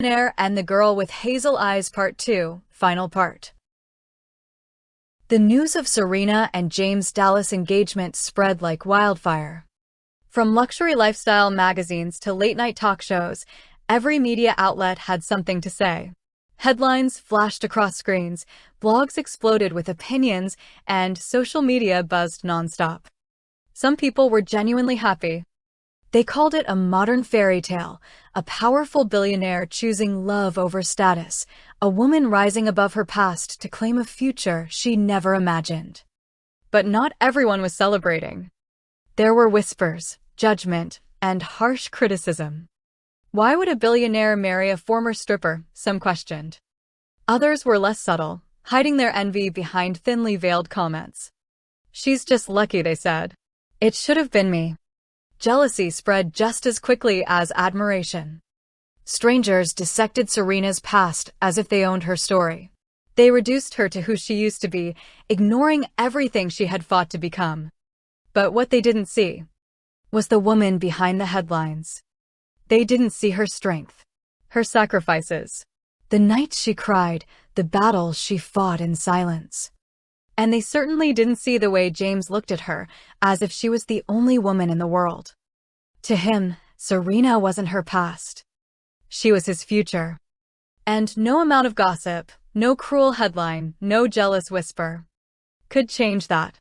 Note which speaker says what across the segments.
Speaker 1: Billionaire and the Girl with Hazel Eyes Part 2, Final Part. The news of Serena and James Dallas' engagement spread like wildfire. From luxury lifestyle magazines to late-night talk shows, every media outlet had something to say. Headlines flashed across screens, blogs exploded with opinions, and social media buzzed nonstop. Some people were genuinely happy. They called it a modern fairy tale, a powerful billionaire choosing love over status, a woman rising above her past to claim a future she never imagined. But not everyone was celebrating. There were whispers, judgment, and harsh criticism. Why would a billionaire marry a former stripper? Some questioned. Others were less subtle, hiding their envy behind thinly veiled comments. "She's just lucky," they said. "It should have been me." Jealousy spread just as quickly as admiration. Strangers dissected Serena's past as if they owned her story. They reduced her to who she used to be, ignoring everything she had fought to become. But what they didn't see was the woman behind the headlines. They didn't see her strength, her sacrifices, the nights she cried, the battles she fought in silence. And they certainly didn't see the way James looked at her, as if she was the only woman in the world. To him, Serena wasn't her past. She was his future. And no amount of gossip, no cruel headline, no jealous whisper could change that.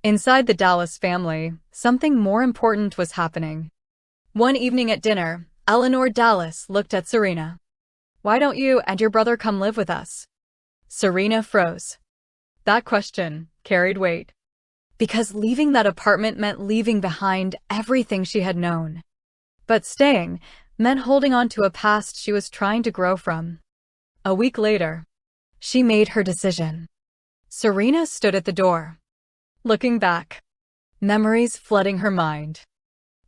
Speaker 1: Inside the Dallas family, something more important was happening. One evening at dinner, Eleanor Dallas looked at Serena. "Why don't you and your brother come live with us?" Serena froze. That question carried weight. Because leaving that apartment meant leaving behind everything she had known. But staying meant holding on to a past she was trying to grow from. A week later, she made her decision. Serena stood at the door. Looking back, memories flooding her mind.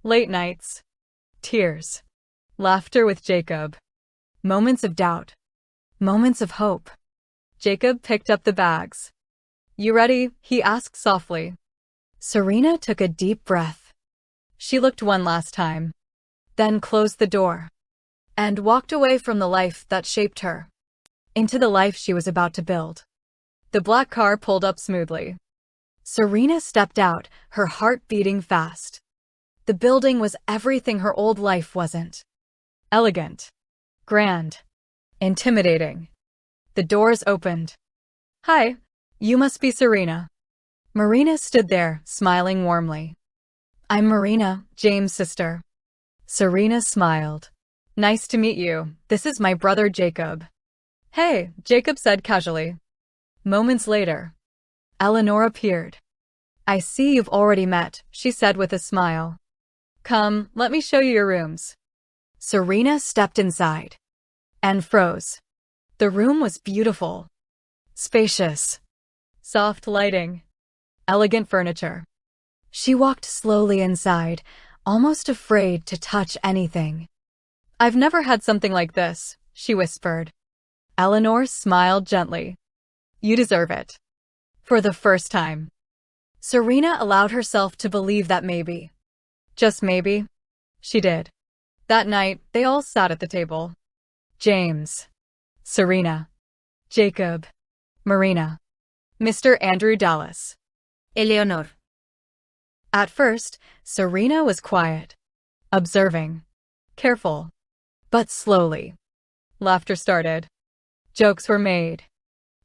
Speaker 1: Late nights, tears, laughter with Jacob, moments of doubt, moments of hope. Jacob picked up the bags. "You ready?" he asked softly. Serena took a deep breath. She looked one last time, then closed the door, and walked away from the life that shaped her, into the life she was about to build. The black car pulled up smoothly. Serena stepped out, her heart beating fast. The building was everything her old life wasn't. Elegant, grand, intimidating. The doors opened. "Hi. You must be Serena." Marina stood there, smiling warmly. "I'm Marina, James' sister." Serena smiled. "Nice to meet you. This is my brother Jacob." "Hey," Jacob said casually. Moments later, Eleanor appeared. "I see you've already met," she said with a smile. "Come, let me show you your rooms." Serena stepped inside and froze. The room was beautiful, spacious. Soft lighting, elegant furniture. She walked slowly inside, almost afraid to touch anything. "I've never had something like this," she whispered. Eleanor smiled gently. "You deserve it." For the first time, Serena allowed herself to believe that maybe, just maybe, she did. That night, they all sat at the table. James, Serena, Jacob, Marina, Mr. Andrew Dallas,
Speaker 2: Eleanor.
Speaker 1: At first, Serena was quiet, observing, careful. But slowly, laughter started. Jokes were made.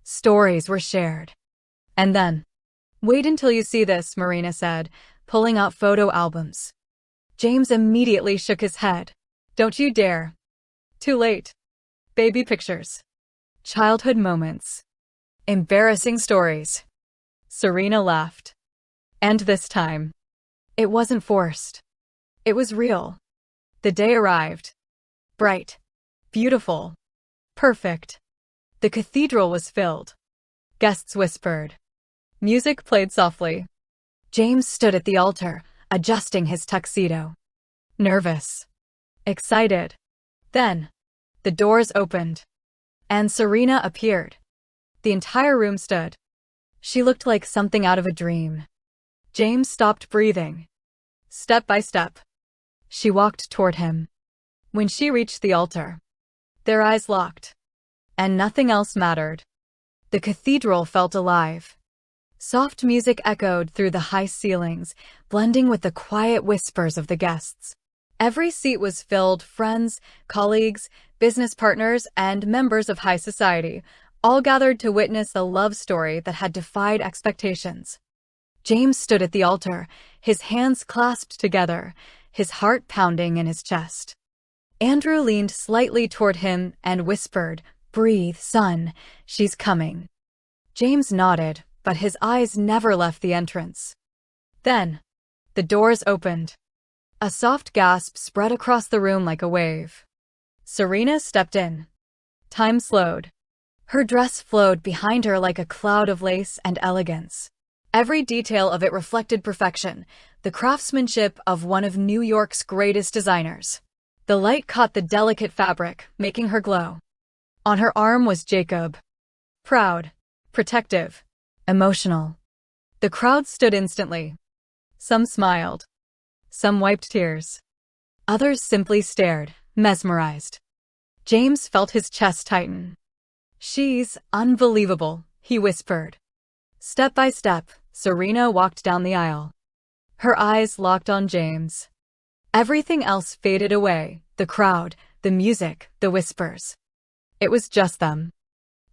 Speaker 1: Stories were shared. And then, "Wait until you see this," Marina said, pulling out photo albums. James immediately shook his head. "Don't you dare." Too late. Baby pictures. Childhood moments. Embarrassing stories. Serena laughed. And this time, it wasn't forced. It was real. The day arrived. Bright. Beautiful. Perfect. The cathedral was filled. Guests whispered. Music played softly. James stood at the altar, adjusting his tuxedo. Nervous. Excited. Then, the doors opened. And Serena appeared. The entire room stood. She looked like something out of a dream. James stopped breathing. Step by step, she walked toward him. When she reached the altar, Their eyes locked. And nothing else mattered. The cathedral felt alive. Soft music echoed through the high ceilings, blending with the quiet whispers of the guests. Every seat was filled, friends, colleagues, business partners, and members of high society, all gathered to witness a love story that had defied expectations. James stood at the altar, his hands clasped together, his heart pounding in his chest. Andrew leaned slightly toward him and whispered, "Breathe, son, she's coming." James nodded, but his eyes never left the entrance. Then, the doors opened. A soft gasp spread across the room like a wave. Serena stepped in. Time slowed. Her dress flowed behind her like a cloud of lace and elegance. Every detail of it reflected perfection, the craftsmanship of one of New York's greatest designers. The light caught the delicate fabric, making her glow. On her arm was Jacob. Proud, protective, emotional. The crowd stood instantly. Some smiled. Some wiped tears. Others simply stared, mesmerized. James felt his chest tighten. "She's unbelievable," he whispered. Step by step, Serena walked down the aisle. Her eyes locked on James. Everything else faded away, the crowd, the music, the whispers. It was just them.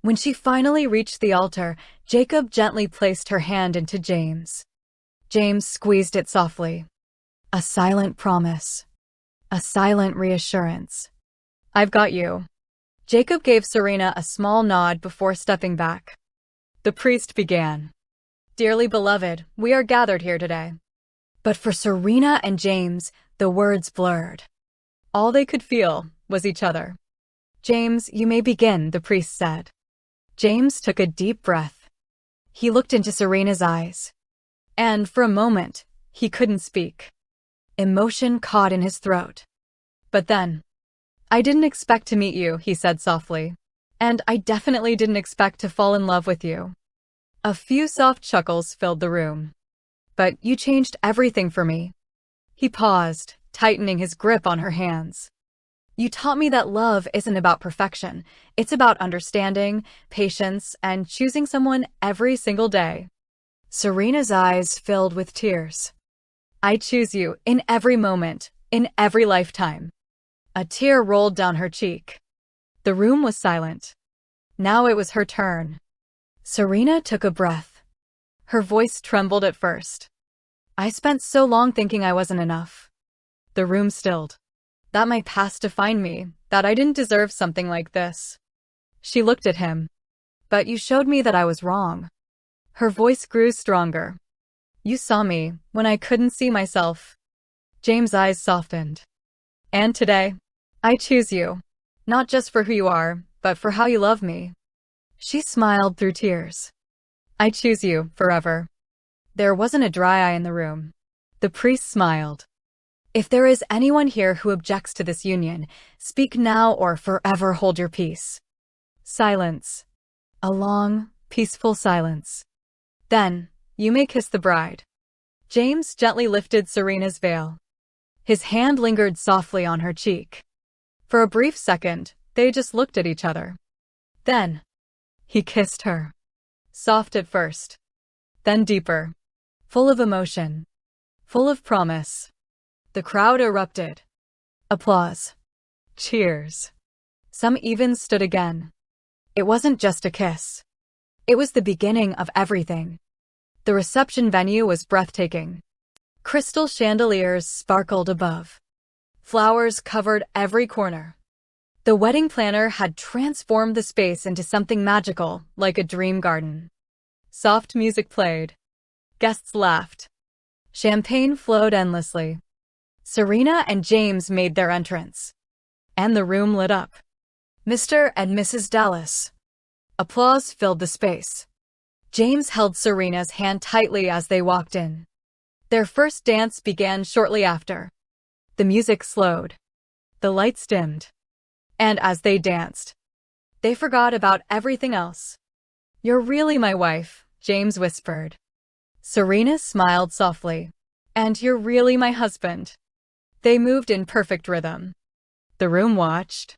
Speaker 1: When she finally reached the altar, Jacob gently placed her hand into James. James squeezed it softly. A silent promise. A silent reassurance. "I've got you." Jacob gave Serena a small nod before stepping back. The priest began. "Dearly beloved, we are gathered here today." But for Serena and James, the words blurred. All they could feel was each other. "James, you may begin," the priest said. James took a deep breath. He looked into Serena's eyes. And for a moment, he couldn't speak. Emotion caught in his throat. But then, "I didn't expect to meet you," he said softly. "And I definitely didn't expect to fall in love with you." A few soft chuckles filled the room. "But you changed everything for me." He paused, tightening his grip on her hands. "You taught me that love isn't about perfection. It's about understanding, patience, and choosing someone every single day." Serena's eyes filled with tears. "I choose you in every moment, in every lifetime." A tear rolled down her cheek. The room was silent. Now it was her turn. Serena took a breath. Her voice trembled at first. "I spent so long thinking I wasn't enough." The room stilled. "That my past defined me, that I didn't deserve something like this." She looked at him. "But you showed me that I was wrong." Her voice grew stronger. "You saw me when I couldn't see myself." James' eyes softened. "And today, I choose you, not just for who you are, but for how you love me." She smiled through tears. "I choose you forever." There wasn't a dry eye in the room. The priest smiled. "If there is anyone here who objects to this union, speak now or forever hold your peace." Silence. A long, peaceful silence. "Then, you may kiss the bride." James gently lifted Serena's veil. His hand lingered softly on her cheek. For a brief second, they just looked at each other. Then, he kissed her. Soft at first. Then deeper. Full of emotion. Full of promise. The crowd erupted. Applause. Cheers. Some even stood again. It wasn't just a kiss. It was the beginning of everything. The reception venue was breathtaking. Crystal chandeliers sparkled above. Flowers covered every corner. The wedding planner had transformed the space into something magical, like a dream garden. Soft music played. Guests laughed. Champagne flowed endlessly. Serena and James made their entrance. And the room lit up. Mr. and Mrs. Dallas. Applause filled the space. James held Serena's hand tightly as they walked in. Their first dance began shortly after. The music slowed. The lights dimmed. And as they danced, they forgot about everything else. "You're really my wife," James whispered. Serena smiled softly. "And you're really my husband." They moved in perfect rhythm. The room watched.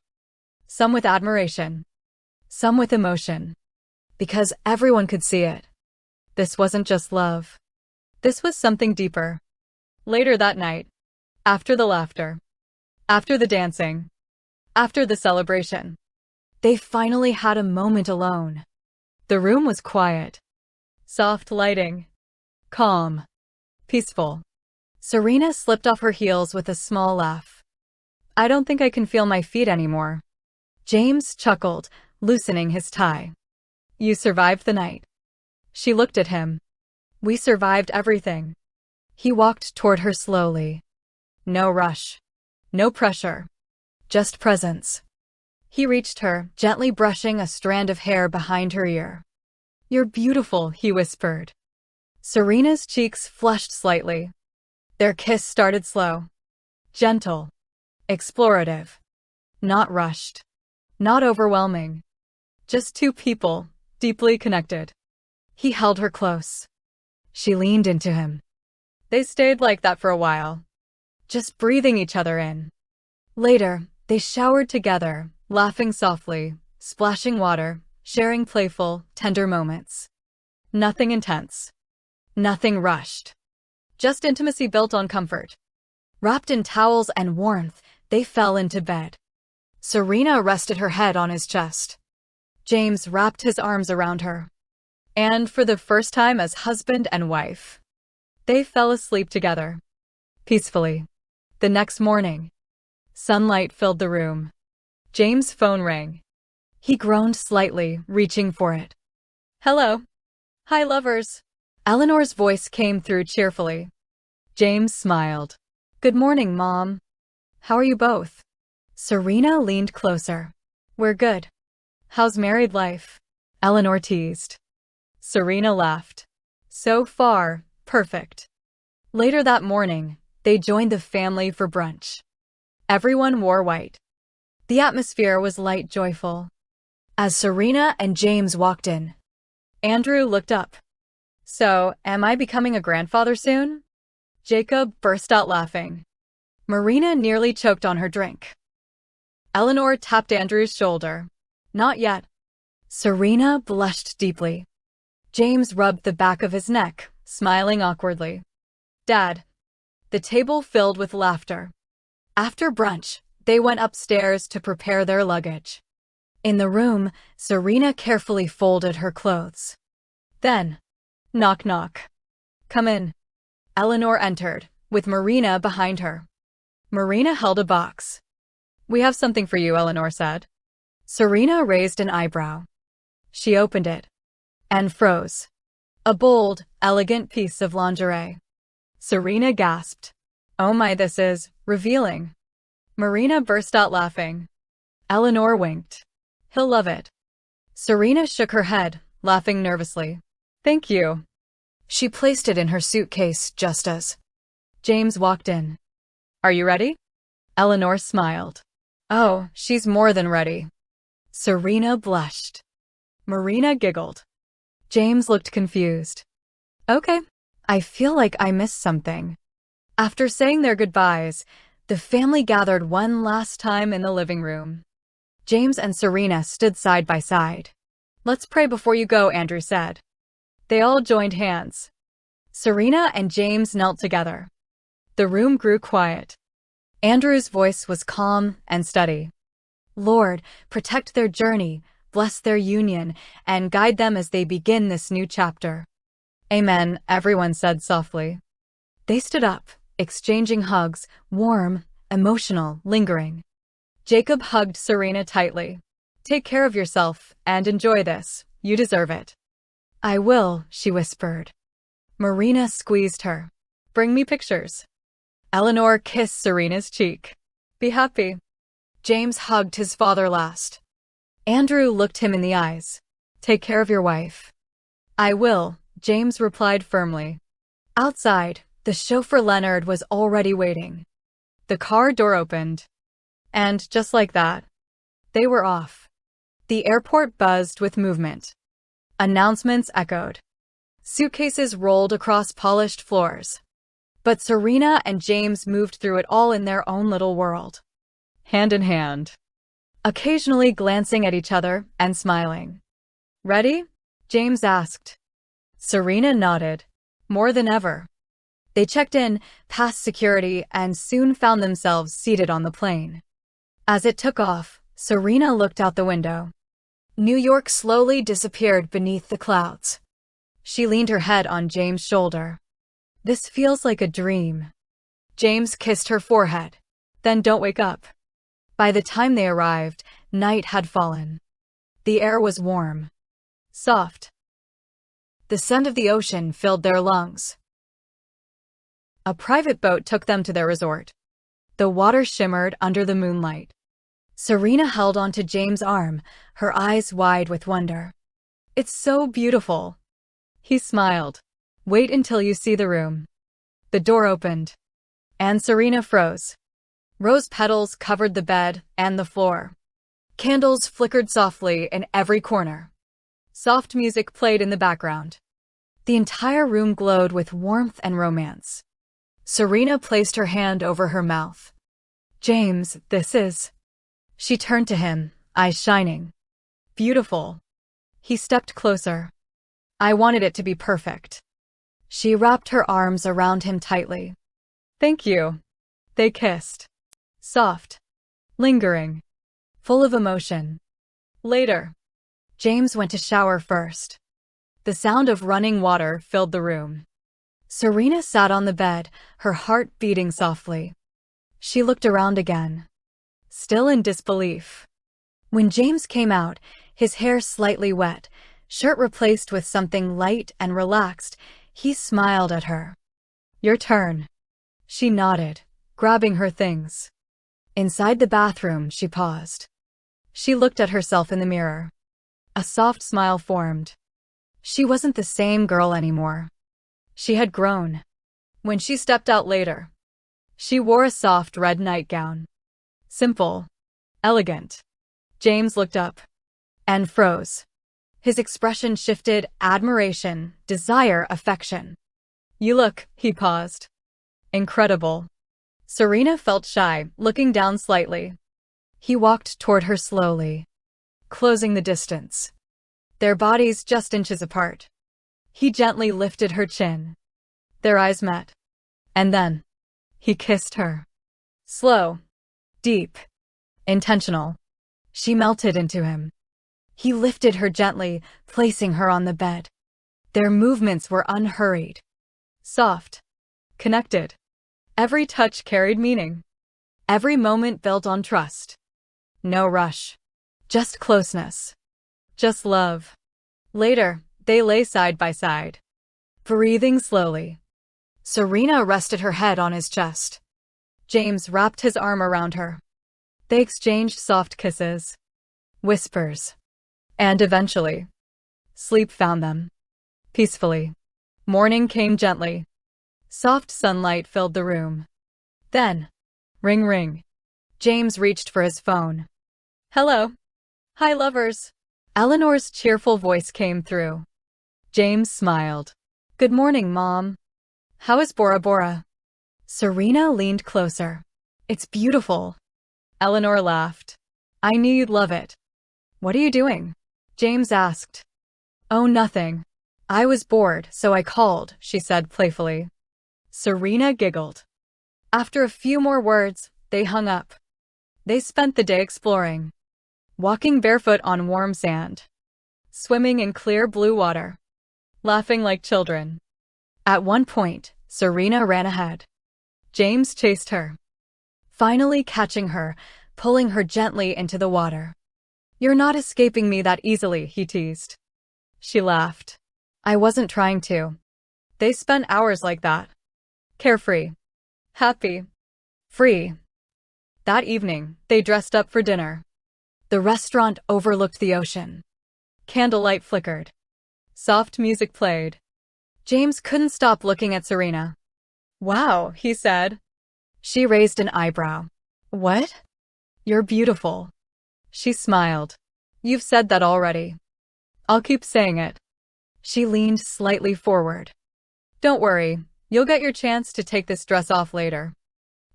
Speaker 1: some with admiration, some with emotion, because everyone could see it. This wasn't just love. This was something deeper. Later that night, after the laughter, after the dancing, after the celebration, they finally had a moment alone. The room was quiet. Soft lighting. Calm. Peaceful. Serena slipped off her heels with a small laugh. I don't think I can feel my feet anymore. James chuckled, loosening his tie. You survived the night. She looked at him. We survived everything. He walked toward her slowly. No rush. No pressure. Just presence. He reached her, gently brushing a strand of hair behind her ear. You're beautiful, he whispered. Serena's cheeks flushed slightly. Their kiss started slow. Gentle. Explorative. Not rushed. Not overwhelming. Just two people, deeply connected. He held her close. She leaned into him. They stayed like that for a while, just breathing each other in. Later, they showered together, laughing softly, splashing water, sharing playful, tender moments. Nothing intense. Nothing rushed. Just intimacy built on comfort. Wrapped in towels and warmth, they fell into bed. Serena rested her head on his chest. James wrapped his arms around her. And for the first time as husband and wife, they fell asleep together. Peacefully. The next morning, sunlight filled the room. James' phone rang. He groaned slightly, reaching for it. Hello. Hi, lovers. Eleanor's voice came through cheerfully. James smiled. Good morning, Mom. How are you both? Serena leaned closer. We're good. How's married life? Eleanor teased. Serena laughed. So far, perfect. Later that morning, they joined the family for brunch. Everyone wore white. The atmosphere was light, joyful. As Serena and James walked in, Andrew looked up. So, am I becoming a grandfather soon? Jacob burst out laughing. Marina nearly choked on her drink. Eleanor tapped Andrew's shoulder. Not yet. Serena blushed deeply. James rubbed the back of his neck, smiling awkwardly. Dad. The table filled with laughter. After brunch, they went upstairs to prepare their luggage. In the room, Serena carefully folded her clothes. Then, knock knock. Come in. Eleanor entered, with Marina behind her. Marina held a box. We have something for you, Eleanor said. Serena raised an eyebrow. She opened it and froze. A bold, elegant piece of lingerie. Serena gasped. Oh my, this is revealing. Marina burst out laughing. Eleanor winked. He'll love it. Serena shook her head, laughing nervously. Thank you. She placed it in her suitcase just as James walked in. Are you ready? Eleanor smiled. Oh, she's more than ready. Serena blushed. Marina giggled. James looked confused. Okay. I feel like I missed something. After saying their goodbyes, the family gathered one last time in the living room. James and Serena stood side by side. Let's pray before you go, Andrew said. They all joined hands. Serena and James knelt together. The room grew quiet. Andrew's voice was calm and steady. Lord, protect their journey, bless their union, and guide them as they begin this new chapter. Amen, everyone said softly. They stood up, exchanging hugs, warm, emotional, lingering. Jacob hugged Serena tightly. Take care of yourself and enjoy this. You deserve it. I will, she whispered. Marina squeezed her. Bring me pictures. Eleanor kissed Serena's cheek. Be happy. James hugged his father last. Andrew looked him in the eyes. Take care of your wife. I will, James replied firmly. Outside, the chauffeur Leonard was already waiting. The car door opened. And just like that, they were off. The airport buzzed with movement. Announcements echoed. Suitcases rolled across polished floors. But Serena and James moved through it all in their own little world. Hand in hand. occasionally glancing at each other and smiling. "Ready?" James asked. Serena nodded. More than ever. They checked in, past security, and soon found themselves seated on the plane. As it took off, Serena looked out the window. New York slowly disappeared beneath the clouds. She leaned her head on James' shoulder. "This feels like a dream." James kissed her forehead. "Then don't wake up." By the time they arrived, night had fallen. The air was warm, soft. The scent of the ocean filled their lungs. A private boat took them to their resort. The water shimmered under the moonlight. Serena held onto James' arm, her eyes wide with wonder. "It's so beautiful." He smiled. "Wait until you see the room." The door opened, and Serena froze. Rose petals covered the bed and the floor. Candles flickered softly in every corner. Soft music played in the background. The entire room glowed with warmth and romance. Serena placed her hand over her mouth. "James, this is..." She turned to him, eyes shining. "Beautiful." He stepped closer. "I wanted it to be perfect." She wrapped her arms around him tightly. "Thank you." They kissed. Soft. Lingering. Full of emotion. Later, James went to shower first. The sound of running water filled the room. Serena sat on the bed, her heart beating softly. She looked around again, still in disbelief. When James came out, his hair slightly wet, shirt replaced with something light and relaxed, he smiled at her. "Your turn." She nodded, grabbing her things. Inside the bathroom, she paused. She looked at herself in the mirror. A soft smile formed. She wasn't the same girl anymore. She had grown. When she stepped out later, she wore a soft red nightgown. Simple. Elegant. James looked up and froze. His expression shifted: admiration, desire, affection. "You look..." He paused. "Incredible." Serena felt shy, looking down slightly. He walked toward her slowly, closing the distance. Their bodies just inches apart. He gently lifted her chin. Their eyes met. And then, he kissed her. Slow, deep, intentional. She melted into him. He lifted her gently, placing her on the bed. Their movements were unhurried, soft, connected. Every touch carried meaning. Every moment built on trust. No rush. Just closeness. Just love. Later, they lay side by side, breathing slowly. Serena rested her head on his chest. James wrapped his arm around her. They exchanged soft kisses, whispers, and eventually, sleep found them. Peacefully. Morning came gently. Soft sunlight filled the room. Then, ring ring. James reached for his phone. Hello. Hi, lovers. Eleanor's cheerful voice came through. James smiled. Good morning, Mom. How is Bora Bora? Serena leaned closer. It's beautiful. Eleanor laughed. I knew you'd love it. What are you doing? James asked. Oh, nothing. I was bored, so I called, she said playfully. Serena giggled. After a few more words, they hung up. They spent the day exploring, walking barefoot on warm sand, swimming in clear blue water, laughing like children. At one point, Serena ran ahead. James chased her, finally catching her, pulling her gently into the water. You're not escaping me that easily, he teased. She laughed. I wasn't trying to. They spent hours like that. Carefree. Happy. Free. That evening, they dressed up for dinner. The restaurant overlooked the ocean. Candlelight flickered. Soft music played. James couldn't stop looking at Serena. Wow, he said. She raised an eyebrow. What? You're beautiful. She smiled. You've said that already. I'll keep saying it. She leaned slightly forward. Don't worry, you'll get your chance to take this dress off later.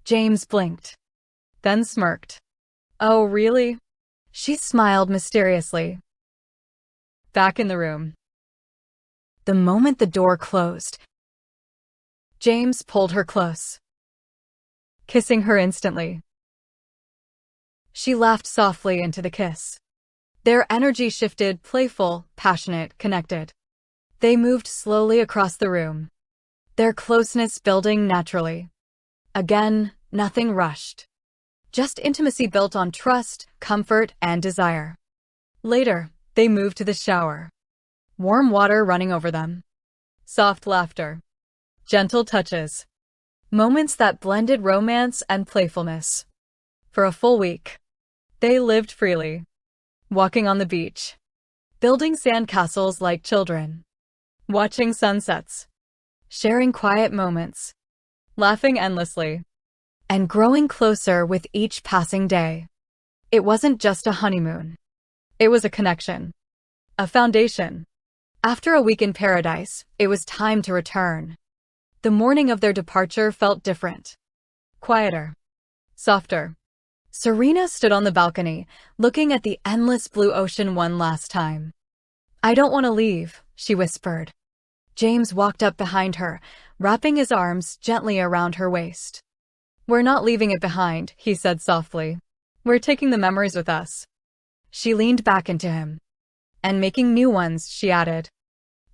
Speaker 1: James blinked, then smirked. Oh, really? She smiled mysteriously. Back in the room. The moment the door closed, James pulled her close, kissing her instantly. She laughed softly into the kiss. Their energy shifted, playful, passionate, connected. They moved slowly across the room, their closeness building naturally. Again, nothing rushed. Just intimacy built on trust, comfort, and desire. Later, they moved to the shower. Warm water running over them. Soft laughter. Gentle touches. Moments that blended romance and playfulness. For a full week, they lived freely. Walking on the beach. Building sandcastles like children. Watching sunsets. Sharing quiet moments. Laughing endlessly. And growing closer with each passing day. It wasn't just a honeymoon. It was a connection. A foundation. After a week in paradise, it was time to return. The morning of their departure felt different. Quieter. Softer. Serena stood on the balcony, looking at the endless blue ocean one last time. "I don't want to leave," she whispered. James walked up behind her, wrapping his arms gently around her waist. "We're not leaving it behind," he said softly. "We're taking the memories with us." She leaned back into him. "And making new ones," she added.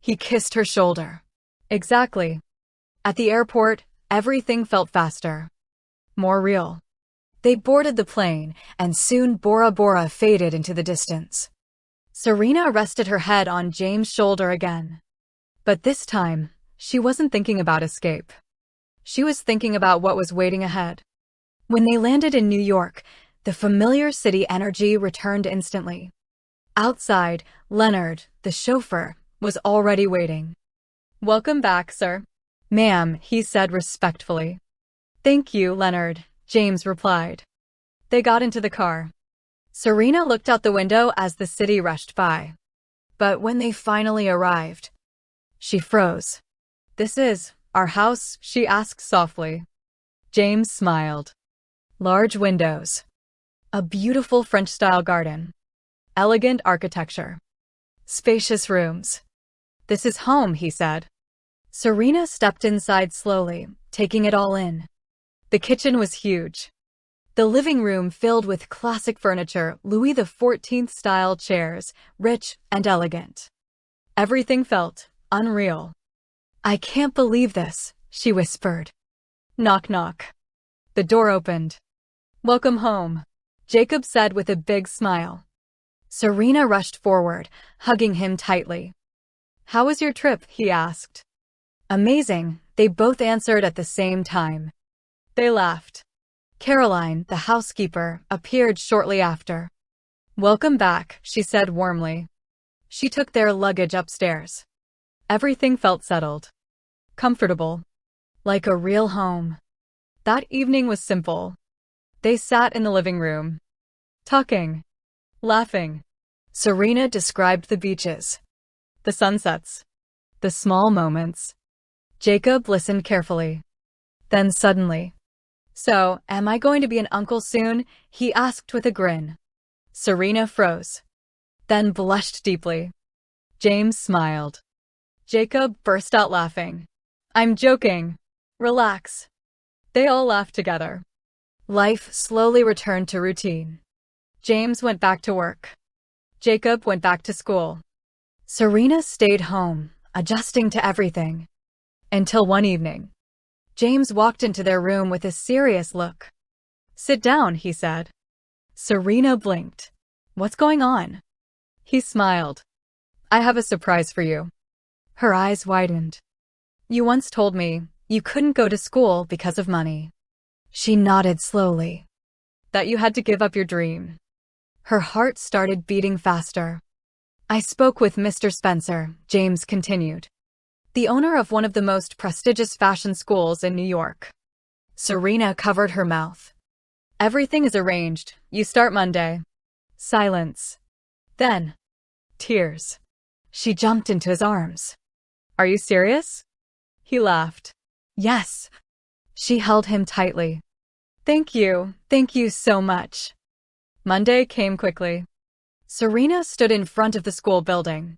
Speaker 1: He kissed her shoulder. "Exactly." At the airport, everything felt faster. More real. They boarded the plane, and soon Bora Bora faded into the distance. Serena rested her head on James' shoulder again. But this time, she wasn't thinking about escape. She was thinking about what was waiting ahead. When they landed in New York, the familiar city energy returned instantly. Outside, Leonard, the chauffeur, was already waiting. "Welcome back, sir." "Ma'am," he said respectfully. "Thank you, Leonard," James replied. They got into the car. Serena looked out the window as the city rushed by. But when they finally arrived, she froze. "This is our house?" she asked softly. James smiled. Large windows. A beautiful French-style garden. Elegant architecture. Spacious rooms. "This is home," he said. Serena stepped inside slowly, taking it all in. The kitchen was huge. The living room filled with classic furniture, Louis XIV-style chairs, rich and elegant. Everything felt unreal. "I can't believe this," she whispered. Knock, knock. The door opened. "Welcome home," Jacob said with a big smile. Serena rushed forward, hugging him tightly. "How was your trip?" he asked. "Amazing," they both answered at the same time. They laughed. Caroline, the housekeeper, appeared shortly after. "Welcome back," she said warmly. She took their luggage upstairs. Everything felt settled. Comfortable. Like a real home. That evening was simple. They sat in the living room. Talking. Laughing. Serena described the beaches. The sunsets. The small moments. Jacob listened carefully. Then suddenly, "So, am I going to be an uncle soon?" he asked with a grin. Serena froze. Then blushed deeply. James smiled. Jacob burst out laughing. "I'm joking. Relax." They all laughed together. Life slowly returned to routine. James went back to work. Jacob went back to school. Serena stayed home, adjusting to everything. Until one evening, James walked into their room with a serious look. "Sit down," he said. Serena blinked. "What's going on?" He smiled. "I have a surprise for you." Her eyes widened. "You once told me you couldn't go to school because of money." She nodded slowly. "That you had to give up your dream." Her heart started beating faster. "I spoke with Mr. Spencer," James continued, "the owner of one of the most prestigious fashion schools in New York." Serena covered her mouth. "Everything is arranged. You start Monday." Silence. Then, tears. She jumped into his arms. "Are you serious?" He laughed. "Yes." She held him tightly. Thank you so much." Monday came quickly. Serena stood in front of the school building.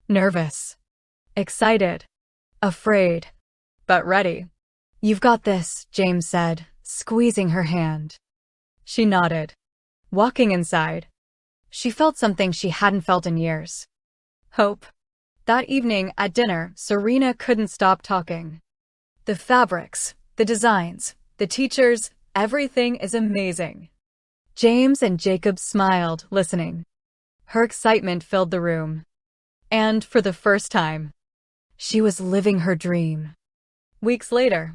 Speaker 1: Nervous, excited, afraid, but ready. "You've got this," James said, squeezing her hand. She nodded. Walking inside, she felt something she hadn't felt in years. Hope. That evening at dinner, Serena couldn't stop talking. The fabrics, the designs, the teachers, everything is amazing. James and Jacob smiled, listening. Her excitement filled the room. And for the first time, she was living her dream. Weeks later,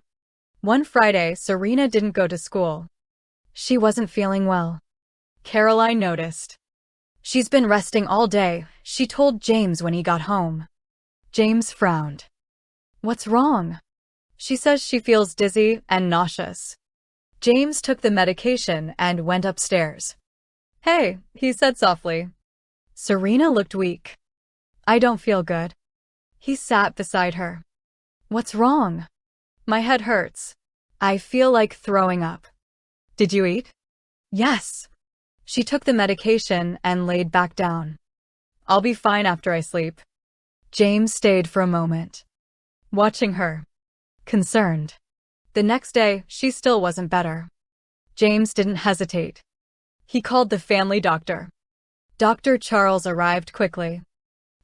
Speaker 1: one Friday, Serena didn't go to school. She wasn't feeling well. Caroline noticed. "She's been resting all day," she told James when he got home. James frowned. "What's wrong?" "She says she feels dizzy and nauseous." James took the medication and went upstairs. "Hey," he said softly. Serena looked weak. "I don't feel good." He sat beside her. "What's wrong?" "My head hurts. I feel like throwing up." "Did you eat?" "Yes." She took the medication and laid back down. "I'll be fine after I sleep." James stayed for a moment, watching her, concerned. The next day, she still wasn't better. James didn't hesitate. He called the family doctor. Dr. Charles arrived quickly.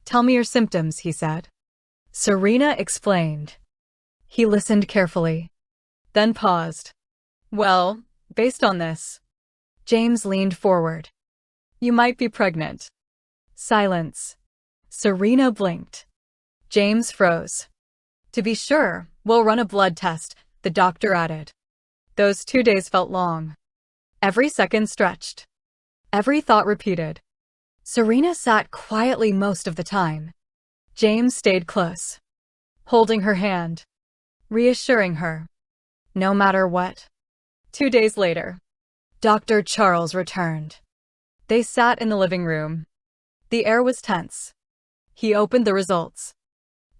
Speaker 1: "Tell me your symptoms," he said. Serena explained. He listened carefully, then paused. "Well, based on this..." James leaned forward. "You might be pregnant." Silence. Serena blinked. James froze. "To be sure, we'll run a blood test," the doctor added. Those 2 days felt long. Every second stretched. Every thought repeated. Serena sat quietly most of the time. James stayed close, holding her hand, reassuring her. No matter what. 2 days later, Dr. Charles returned. They sat in the living room. The air was tense. He opened the results,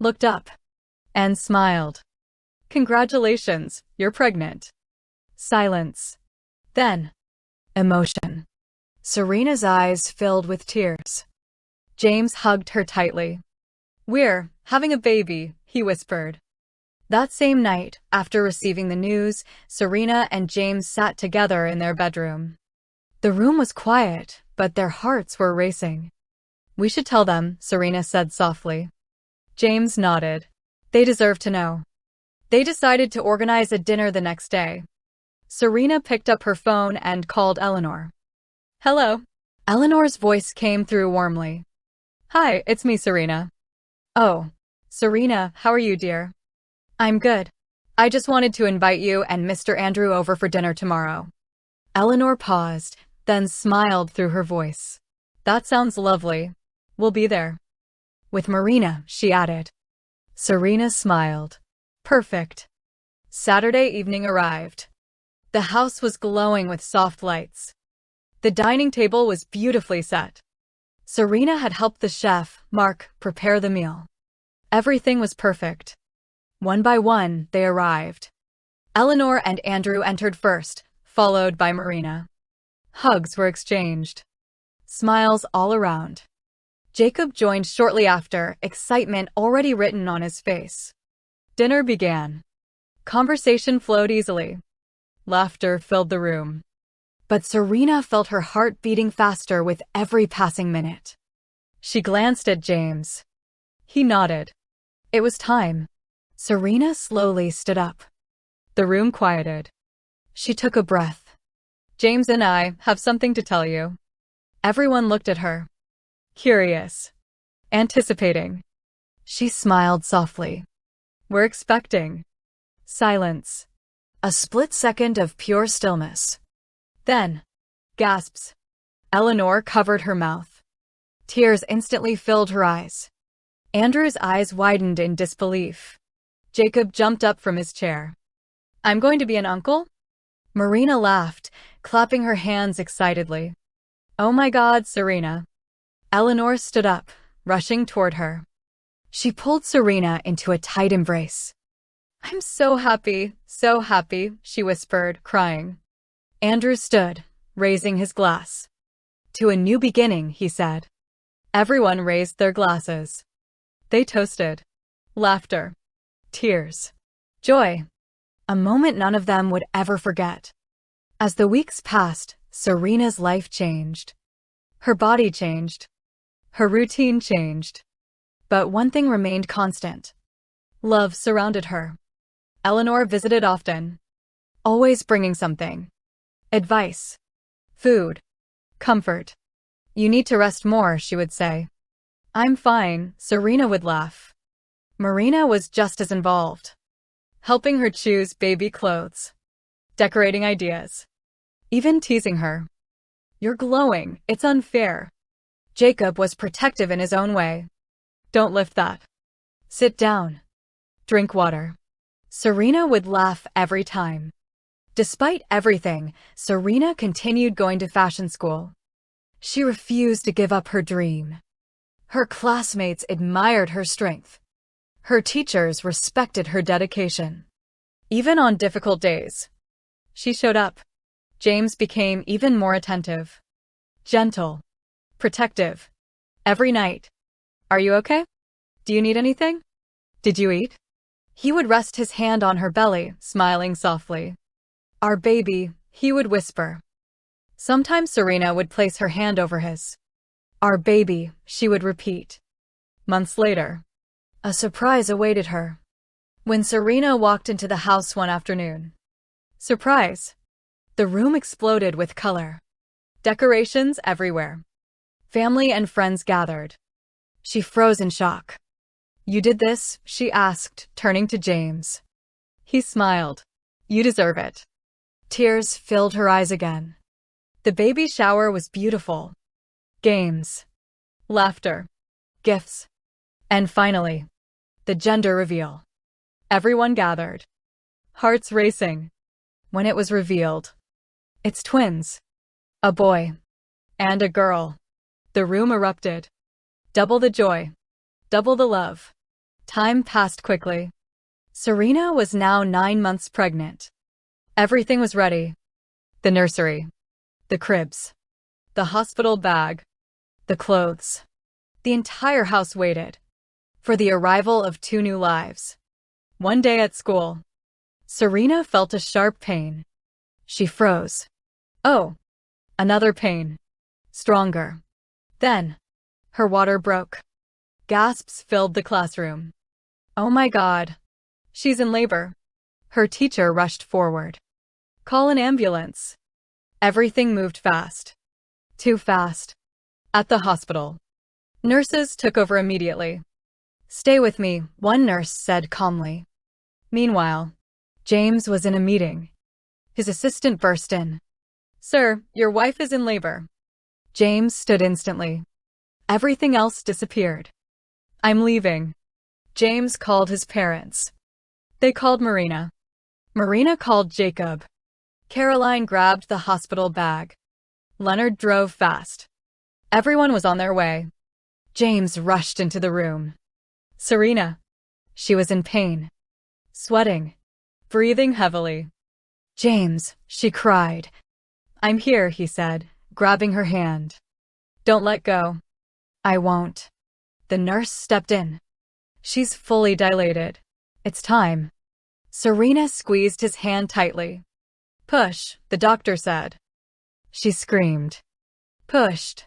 Speaker 1: looked up, and smiled. "Congratulations, you're pregnant." Silence. Then, emotion. Serena's eyes filled with tears. James hugged her tightly. "We're having a baby," he whispered. That same night, after receiving the news, Serena and James sat together in their bedroom. The room was quiet, but their hearts were racing. "We should tell them," Serena said softly. James nodded. They deserve to know. They decided to organize a dinner the next day. Serena picked up her phone and called Eleanor. "Hello." Eleanor's voice came through warmly. "Hi, it's me, Serena." "Oh, Serena, how are you, dear?" "I'm good. I just wanted to invite you and Mr. Andrew over for dinner tomorrow." Eleanor paused, then smiled through her voice. "That sounds lovely. We'll be there." "With Marina," she added. Serena smiled. "Perfect." Saturday evening arrived. The house was glowing with soft lights. The dining table was beautifully set. Serena had helped the chef, Mark, prepare the meal. Everything was perfect. One by one, they arrived. Eleanor and Andrew entered first, followed by Marina. Hugs were exchanged. Smiles all around. Jacob joined shortly after, excitement already written on his face. Dinner began. Conversation flowed easily. Laughter filled the room. But Serena felt her heart beating faster with every passing minute. She glanced at James. He nodded. It was time. Serena slowly stood up. The room quieted. She took a breath. "James and I have something to tell you." Everyone looked at her. Curious. Anticipating. She smiled softly. "We're expecting." Silence. A split second of pure stillness. Then, gasps. Eleanor covered her mouth. Tears instantly filled her eyes. Andrew's eyes widened in disbelief. Jacob jumped up from his chair. "I'm going to be an uncle?" Marina laughed, clapping her hands excitedly. "Oh my God, Serena." Eleanor stood up, rushing toward her. She pulled Serena into a tight embrace. "I'm so happy, she whispered, crying. Andrew stood, raising his glass. To a new beginning, he said. Everyone raised their glasses. They toasted. Laughter. Tears. Joy. A moment none of them would ever forget. As the weeks passed, Serena's life changed. Her body changed. Her routine changed. But one thing remained constant. Love surrounded her. Eleanor visited often, always bringing something. Advice. Food. Comfort. You need to rest more, she would say. I'm fine, Serena would laugh. Marina was just as involved, helping her choose baby clothes, decorating ideas, even teasing her. You're glowing, it's unfair. Jacob was protective in his own way. Don't lift that. Sit down. Drink water. Serena would laugh every time. Despite everything, Serena continued going to fashion school. She refused to give up her dream. Her classmates admired her strength. Her teachers respected her dedication. Even on difficult days, she showed up. James became even more attentive, gentle, protective. Every night. Are you okay? Do you need anything? Did you eat? He would rest his hand on her belly, smiling softly. Our baby, he would whisper. Sometimes Serena would place her hand over his. Our baby, she would repeat. Months later, a surprise awaited her. When Serena walked into the house one afternoon. Surprise! The room exploded with color. Decorations everywhere. Family and friends gathered. She froze in shock. You did this? She asked, turning to James. He smiled. You deserve it. Tears filled her eyes again. The baby shower was beautiful. Games. Laughter. Gifts. And finally, the gender reveal. Everyone gathered. Hearts racing. When it was revealed. It's twins. A boy. And a girl. The room erupted. Double the joy. Double the love. Time passed quickly. Serena was now 9 months pregnant. Everything was ready. The nursery. The cribs. The hospital bag. The clothes. The entire house waited for the arrival of 2 new lives. One day at school, Serena felt a sharp pain. She froze. Oh, another pain. Stronger. Then, her water broke. Gasps filled the classroom. Oh my God. She's in labor. Her teacher rushed forward. Call an ambulance. Everything moved fast. Too fast. At the hospital, nurses took over immediately. Stay with me, one nurse said calmly. Meanwhile, James was in a meeting. His assistant burst in. Sir, your wife is in labor. James stood instantly. Everything else disappeared. I'm leaving. James called his parents. They called Marina. Marina called Jacob. Caroline grabbed the hospital bag. Leonard drove fast. Everyone was on their way. James rushed into the room. Serena. She was in pain. Sweating. Breathing heavily. James, she cried. I'm here, he said, grabbing her hand. Don't let go. I won't. The nurse stepped in. She's fully dilated. It's time. Serena squeezed his hand tightly. Push, the doctor said. She screamed. Pushed.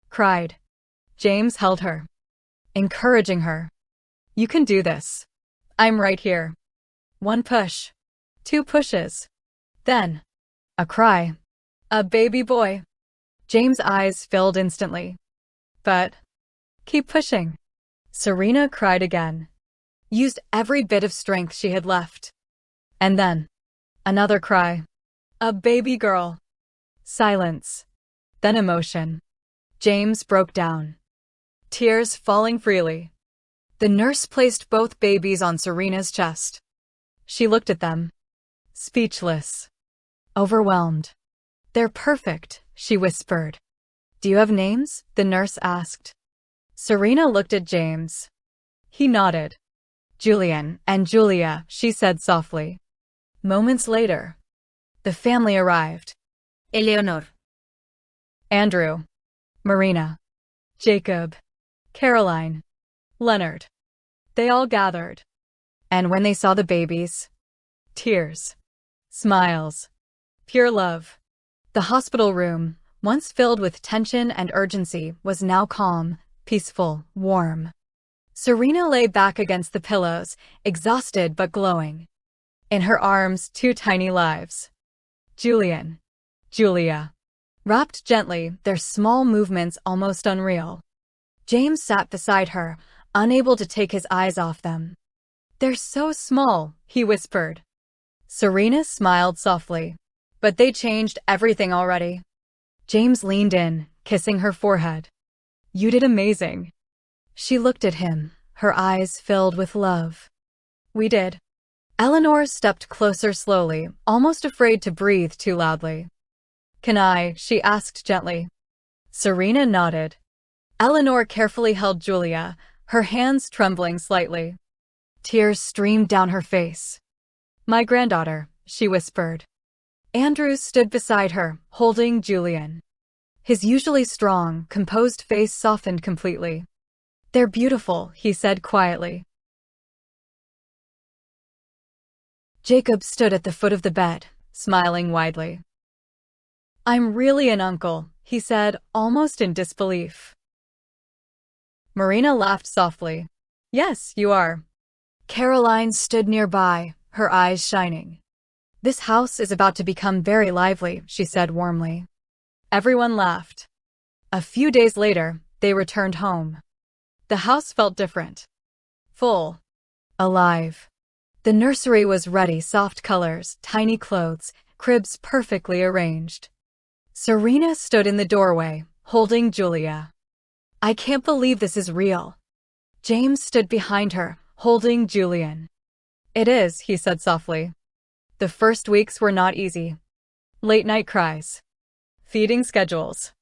Speaker 1: Cried. James held her, encouraging her. You can do this. I'm right here. 1 push. 2 pushes. Then, a cry. A baby boy. James' eyes filled instantly. But, keep pushing. Serena cried again. Used every bit of strength she had left. And then, another cry. A baby girl. Silence. Then emotion. James broke down. Tears falling freely. The nurse placed both babies on Serena's chest. She looked at them. Speechless. Overwhelmed. They're perfect, she whispered. Do you have names? The nurse asked. Serena looked at James. He nodded. Julian and Julia, she said softly. Moments later, the family arrived.
Speaker 2: Eleanor.
Speaker 1: Andrew. Marina, Jacob, Caroline, Leonard. They all gathered. And when they saw the babies, tears, smiles, pure love. The hospital room, once filled with tension and urgency, was now calm, peaceful, warm. Serena lay back against the pillows, exhausted but glowing. In her arms, two tiny lives. Julian, Julia. Wrapped gently, their small movements almost unreal. James sat beside her, unable to take his eyes off them. "They're so small," he whispered. Serena smiled softly. "But they changed everything already." James leaned in, kissing her forehead. "You did amazing." She looked at him, her eyes filled with love. "We did." Eleanor stepped closer slowly, almost afraid to breathe too loudly. "Can I?" she asked gently. Serena nodded. Eleanor carefully held Julia, her hands trembling slightly. Tears streamed down her face. "My granddaughter," she whispered. Andrew stood beside her, holding Julian. His usually strong, composed face softened completely. "They're beautiful," he said quietly. Jacob stood at the foot of the bed, smiling widely. "I'm really an uncle," he said, almost in disbelief. Marina laughed softly. "Yes, you are." Caroline stood nearby, her eyes shining. "This house is about to become very lively," she said warmly. Everyone laughed. A few days later, they returned home. The house felt different. Full. Alive. The nursery was ready, soft colors, tiny clothes, cribs perfectly arranged. Serena stood in the doorway, holding Julia. "I can't believe this is real." James stood behind her, holding Julian. "It is," he said softly. The first weeks were not easy. Late-night cries. Feeding schedules.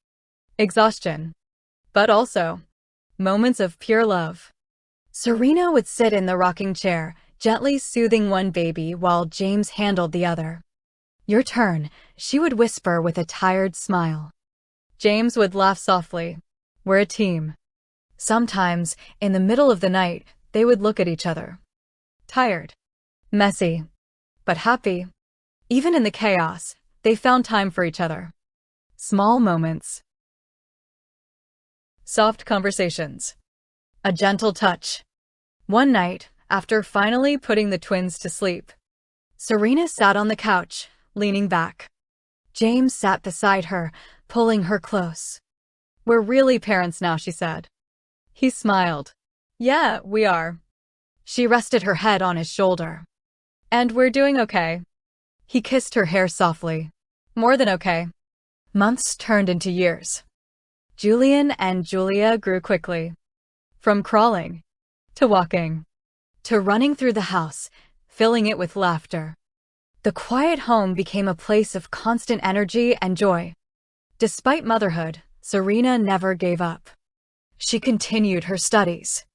Speaker 1: Exhaustion. But also, moments of pure love. Serena would sit in the rocking chair, gently soothing one baby while James handled the other. "Your turn," she would whisper with a tired smile. James would laugh softly. "We're a team." Sometimes, in the middle of the night, they would look at each other. Tired. Messy. But happy. Even in the chaos, they found time for each other. Small moments. Soft conversations. A gentle touch. One night, after finally putting the twins to sleep, Serena sat on the couch, leaning back. James sat beside her, pulling her close. "We're really parents now," she said. He smiled. "Yeah, we are." She rested her head on his shoulder. "And we're doing okay." He kissed her hair softly. "More than okay." Months turned into years. Julian and Julia grew quickly. From crawling, to walking, to running through the house, filling it with laughter. The quiet home became a place of constant energy and joy. Despite motherhood, Serena never gave up. She continued her studies.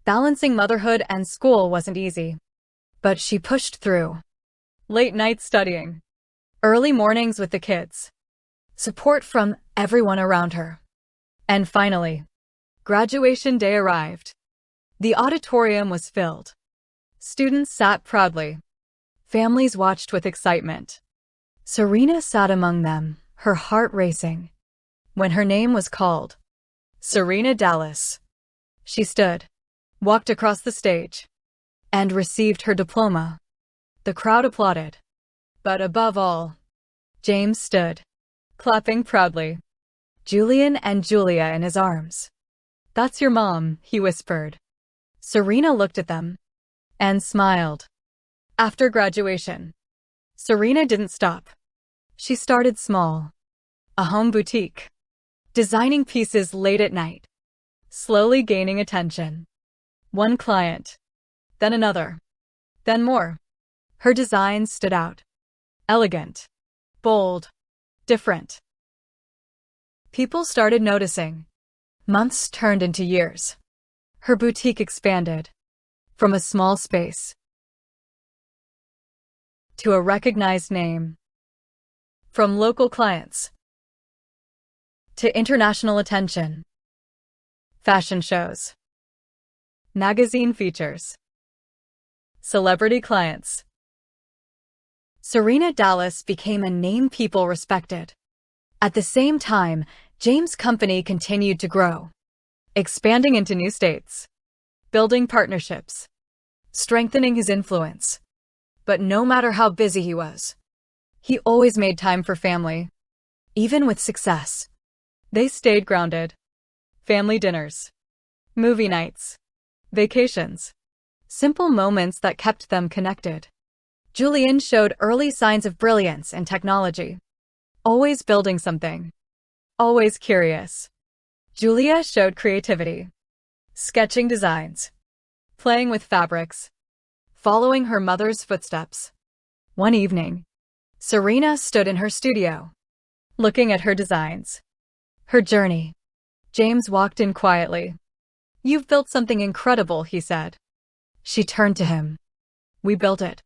Speaker 1: Balancing motherhood and school wasn't easy, but she pushed through. Late nights studying, early mornings with the kids, support from everyone around her. And finally, graduation day arrived. The auditorium was filled. Students sat proudly. Families watched with excitement. Serena sat among them, her heart racing. When her name was called, Serena Dallas, she stood, walked across the stage, and received her diploma. The crowd applauded. But above all, James stood, clapping proudly. Julian and Julia in his arms. "That's your mom," he whispered. Serena looked at them and smiled. After graduation, Serena didn't stop. She started small. A home boutique. Designing pieces late at night. Slowly gaining attention. One client. Then another. Then more. Her designs stood out. Elegant. Bold. Different. People started noticing. Months turned into years. Her boutique expanded. From a small space to a recognized name. From local clients to international attention. Fashion shows. Magazine features. Celebrity clients. Serena Dallas became a name people respected. At the same time, James' company continued to grow, expanding into new states, building partnerships, strengthening his influence. But no matter how busy he was, he always made time for family. Even with success, they stayed grounded. Family dinners, movie nights, vacations, simple moments that kept them connected. Julian showed early signs of brilliance in technology, always building something, always curious. Julia showed creativity, sketching designs, playing with fabrics, following her mother's footsteps. One evening, Serena stood in her studio, looking at her designs, her journey. James walked in quietly. "You've built something incredible," he said. She turned to him. "We built it."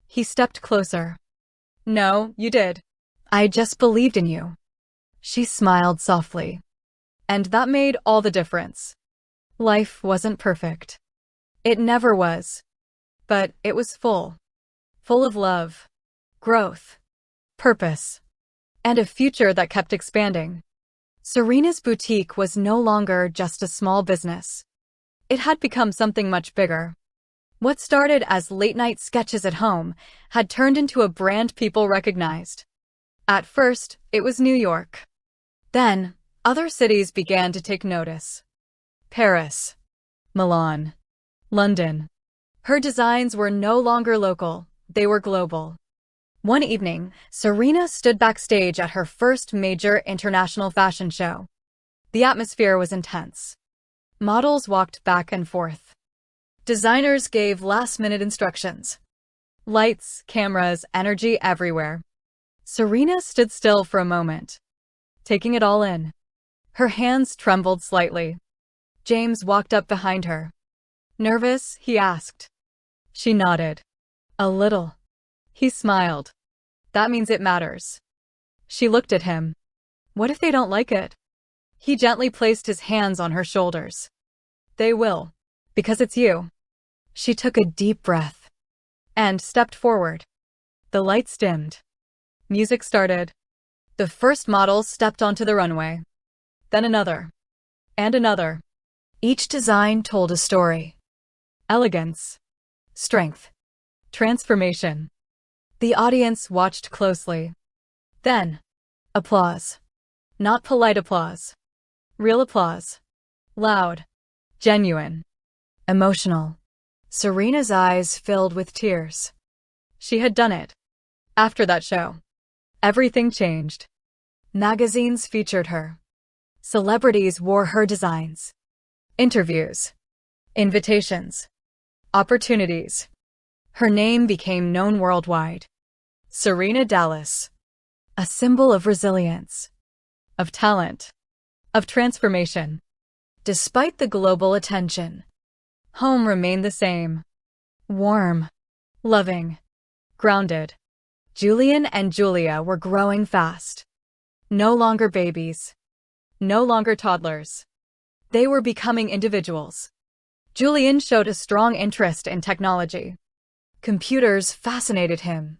Speaker 1: He stepped closer. "No, you did. I just believed in you." She smiled softly. And that made all the difference. Life wasn't perfect. It never was. But it was full. Full of love, growth, purpose, and a future that kept expanding. Serena's boutique was no longer just a small business. It had become something much bigger. What started as late-night sketches at home had turned into a brand people recognized. At first, it was New York. Then, other cities began to take notice. Paris, Milan, London. Her designs were no longer local, they were global. One evening, Serena stood backstage at her first major international fashion show. The atmosphere was intense. Models walked back and forth. Designers gave last-minute instructions. Lights, cameras, energy everywhere. Serena stood still for a moment, taking it all in. Her hands trembled slightly. James walked up behind her. "Nervous?" he asked. She nodded. "A little." He smiled. "That means it matters." She looked at him. "What if they don't like it?" He gently placed his hands on her shoulders. "They will, because it's you." She took a deep breath and stepped forward. The lights dimmed. Music started. The first model stepped onto the runway. Then another. And another. Each design told a story. Elegance. Strength. Transformation. The audience watched closely. Then, applause. Not polite applause. Real applause. Loud. Genuine. Emotional. Serena's eyes filled with tears. She had done it. After that show, everything changed. Magazines featured her. Celebrities wore her designs. Interviews. Invitations. Opportunities. Her name became known worldwide. Serena Dallas. A symbol of resilience, of talent, of transformation. Despite the global attention, home remained the same. Warm, loving, grounded. Julian and Julia were growing fast. No longer babies. No longer toddlers. They were becoming individuals. Julian showed a strong interest in technology. Computers fascinated him.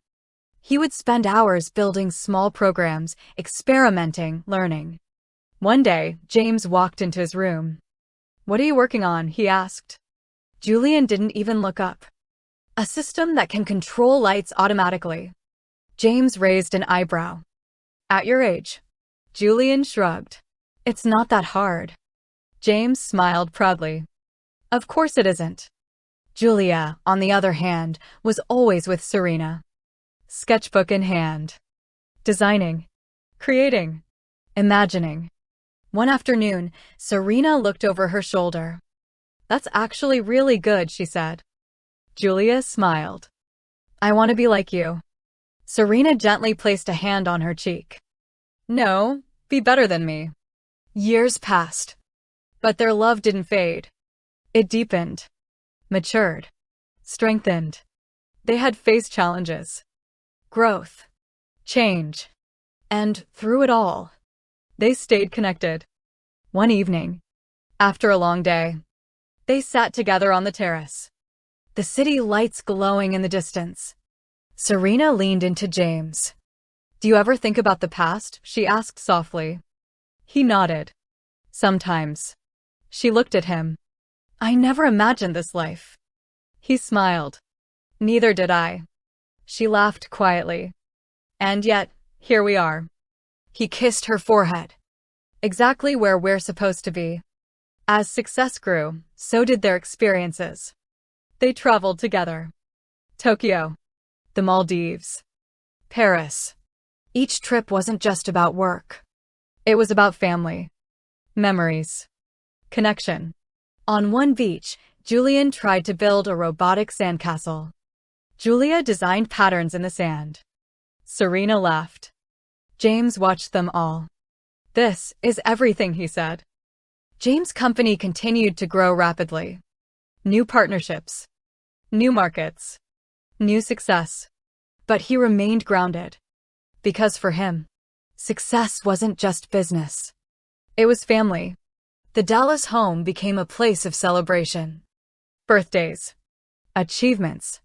Speaker 1: He would spend hours building small programs, experimenting, learning. One day, James walked into his room. "What are you working on?" he asked. Julian didn't even look up. "A system that can control lights automatically." James raised an eyebrow. "At your age?" Julian shrugged. "It's not that hard." James smiled proudly. "Of course it isn't." Julia, on the other hand, was always with Serena. Sketchbook in hand. Designing. Creating. Imagining. One afternoon, Serena looked over her shoulder. "That's actually really good," she said. Julia smiled. "I want to be like you." Serena gently placed a hand on her cheek. "No, be better than me." Years passed. But their love didn't fade. It deepened, matured, strengthened. They had faced challenges, growth, change. And through it all, They stayed connected. One evening, after a long day, they sat together on the terrace, the city lights glowing in the distance. Serena leaned into James. "Do you ever think about the past?" she asked softly. He nodded. "Sometimes." She looked at him. "I never imagined this life." He smiled. "Neither did I." She laughed quietly. "And yet, here we are." He kissed her forehead. "Exactly where we're supposed to be." As success grew, so did their experiences. They traveled together. Tokyo, the Maldives, Paris. Each trip wasn't just about work. It was about family, memories, connection. On one beach, Julian tried to build a robotic sandcastle. Julia designed patterns in the sand. Serena laughed. James watched them all. "This is everything," he said. James' company continued to grow rapidly. New partnerships, new markets, new success. But he remained grounded. Because for him, success wasn't just business. It was family. The Dallas home became a place of celebration. Birthdays, achievements,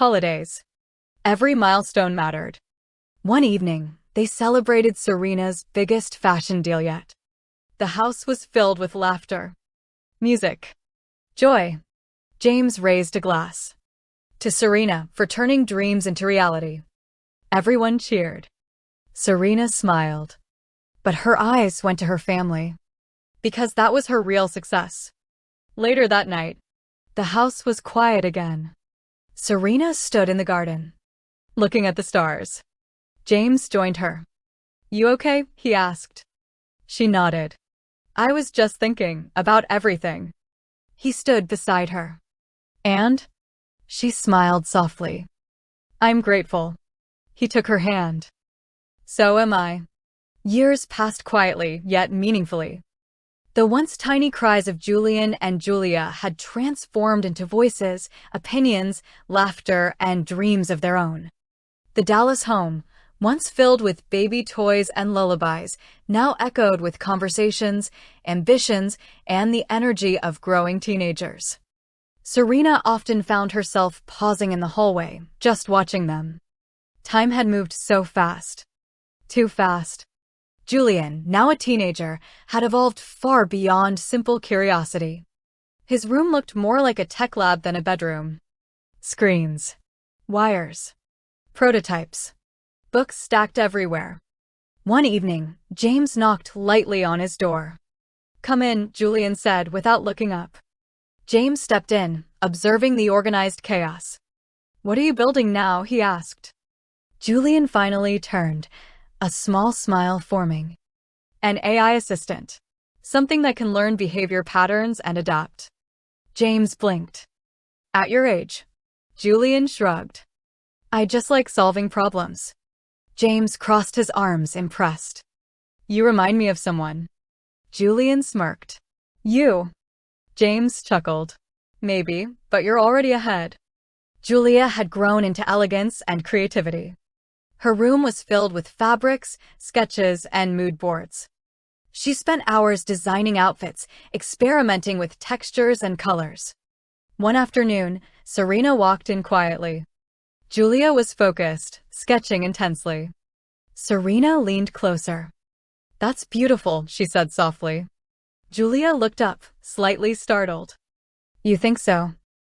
Speaker 1: holidays. Every milestone mattered. One evening, they celebrated Serena's biggest fashion deal yet. The house was filled with laughter, music, joy. James raised a glass to Serena for turning dreams into reality. Everyone cheered. Serena smiled, but her eyes went to her family, because that was her real success. Later that night, the house was quiet again. Serena stood in the garden, looking at the stars. James joined her. "You okay?" he asked. She nodded. "I was just thinking about everything." He stood beside her. "And?" She smiled softly. "I'm grateful." He took her hand. "So am I." Years passed quietly, yet meaningfully. The once tiny cries of Julian and Julia had transformed into voices, opinions, laughter, and dreams of their own. The Dallas home, once filled with baby toys and lullabies, now echoed with conversations, ambitions, and the energy of growing teenagers. Serena often found herself pausing in the hallway, just watching them. Time had moved so fast. Too fast. Julian, now a teenager, had evolved far beyond simple curiosity. His room looked more like a tech lab than a bedroom. Screens, wires, prototypes, books stacked everywhere. One evening, James knocked lightly on his door. "Come in," Julian said without looking up. James stepped in, observing the organized chaos. "What are you building now?" he asked. Julian finally turned, a small smile forming. "An AI assistant. Something that can learn behavior patterns and adapt." James blinked. "At your age?" Julian shrugged. "I just like solving problems." James crossed his arms, impressed. "You remind me of someone." Julian smirked. "You?" James chuckled. "Maybe, but you're already ahead." Julia had grown into elegance and creativity. Her room was filled with fabrics, sketches, and mood boards. She spent hours designing outfits, experimenting with textures and colors. One afternoon, Serena walked in quietly. Julia was focused, sketching intensely. Serena leaned closer. "That's beautiful," she said softly. Julia looked up, slightly startled. "You think so?"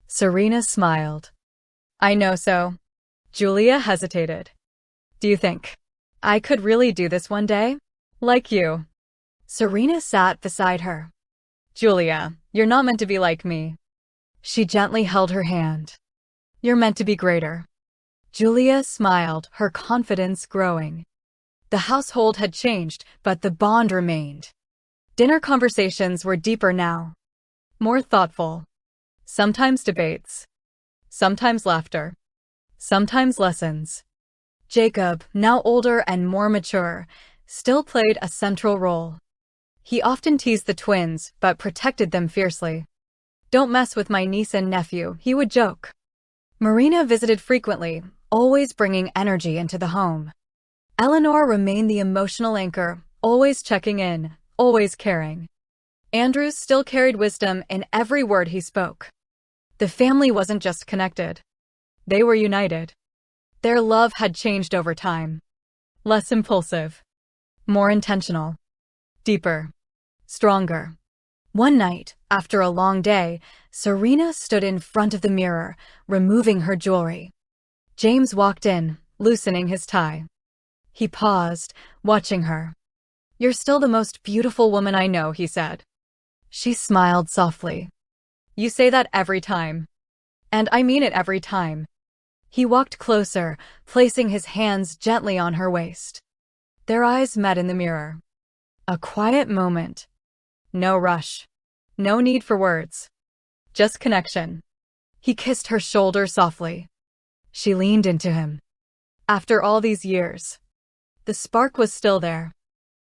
Speaker 1: Serena smiled. "I know so." Julia hesitated. "Do you think I could really do this one day? Like you?" Serena sat beside her. "Julia, you're not meant to be like me." She gently held her hand. "You're meant to be greater." Julia smiled, her confidence growing. The household had changed, but the bond remained. Dinner conversations were deeper now, more thoughtful. Sometimes debates, sometimes laughter, sometimes lessons. Jacob, now older and more mature, still played a central role. He often teased the twins, but protected them fiercely. "Don't mess with my niece and nephew," he would joke. Marina visited frequently, always bringing energy into the home. Eleanor remained the emotional anchor, always checking in, always caring. Andrews still carried wisdom in every word he spoke. The family wasn't just connected. They were united. Their love had changed over time. Less impulsive. More intentional. Deeper. Stronger. One night, after a long day, Serena stood in front of the mirror, removing her jewelry. James walked in, loosening his tie. He paused, watching her. "You're still the most beautiful woman I know," he said. She smiled softly. "You say that every time." "And I mean it every time." He walked closer, placing his hands gently on her waist. Their eyes met in the mirror. A quiet moment. No rush. No need for words. Just connection. He kissed her shoulder softly. She leaned into him. After all these years, the spark was still there.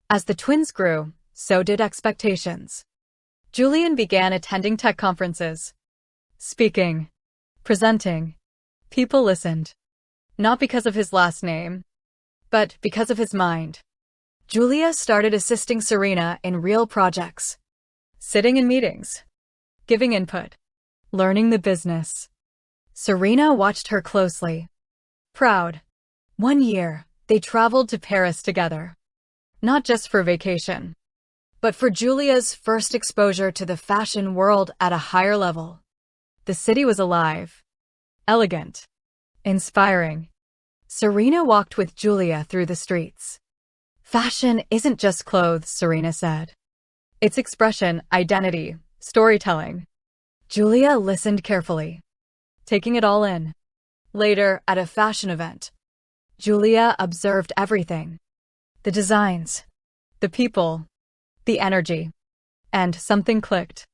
Speaker 1: As the twins grew, so did expectations. Julian began attending tech conferences. Speaking. Presenting. People listened. Not because of his last name, but because of his mind. Julia started assisting Serena in real projects. Sitting in meetings. Giving input. Learning the business. Serena watched her closely. Proud. One year, they traveled to Paris together. Not just for vacation, but for Julia's first exposure to the fashion world at a higher level. The city was alive. Elegant. Inspiring. Serena walked with Julia through the streets. "Fashion isn't just clothes," Serena said. "It's expression, identity, storytelling." Julia listened carefully, taking it all in. Later, at a fashion event, Julia observed everything. The designs, the people, the energy. And something clicked.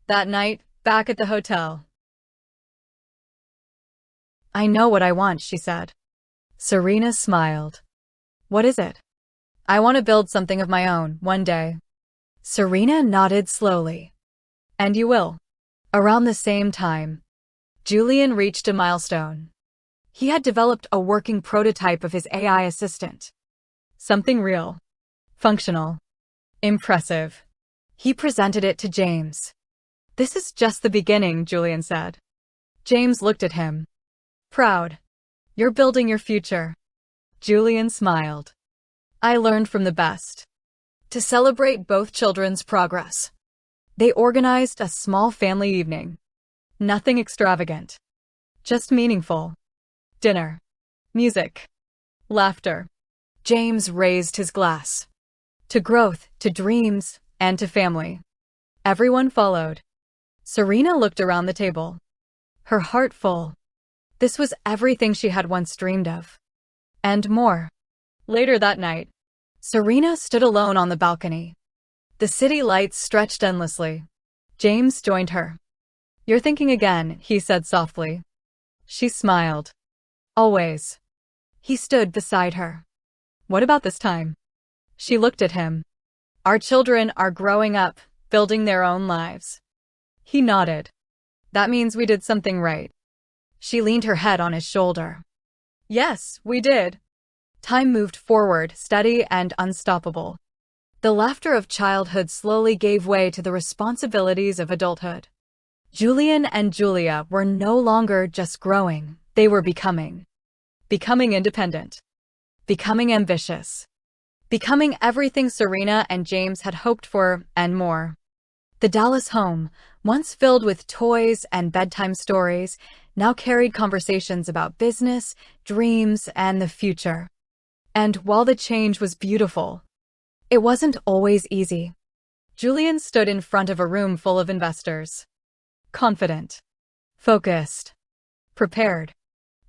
Speaker 1: That night, back at the hotel. "I know what I want," she said. Serena smiled. "What is it?" "I want to build something of my own, one day." Serena nodded slowly. "And you will." Around the same time, Julian reached a milestone. He had developed a working prototype of his AI assistant. Something real. Functional. Impressive. He presented it to James. "This is just the beginning," Julian said. James looked at him. Proud. "You're building your future." Julian smiled. "I learned from the best." To celebrate both children's progress, they organized a small family evening. Nothing extravagant. Just meaningful. Dinner. Music. Laughter. James raised his glass. To growth, to dreams, and to family. Everyone followed. Serena looked around the table. Her heart full. This was everything she had once dreamed of. And more. Later that night, Serena stood alone on the balcony. The city lights stretched endlessly. James joined her. "You're thinking again," he said softly. She smiled. "Always." He stood beside her. "What about this time?" She looked at him. "Our children are growing up, building their own lives." He nodded. "That means we did something right." She leaned her head on his shoulder. "Yes, we did." Time moved forward, steady and unstoppable. The laughter of childhood slowly gave way to the responsibilities of adulthood. Julian and Julia were no longer just growing, they were becoming. Becoming independent. Becoming ambitious. Becoming everything Serena and James had hoped for, and more. The Dallas home, once filled with toys and bedtime stories, now carried conversations about business, dreams, and the future. And while the change was beautiful, it wasn't always easy. Julian stood in front of a room full of investors. Confident. Focused. Prepared.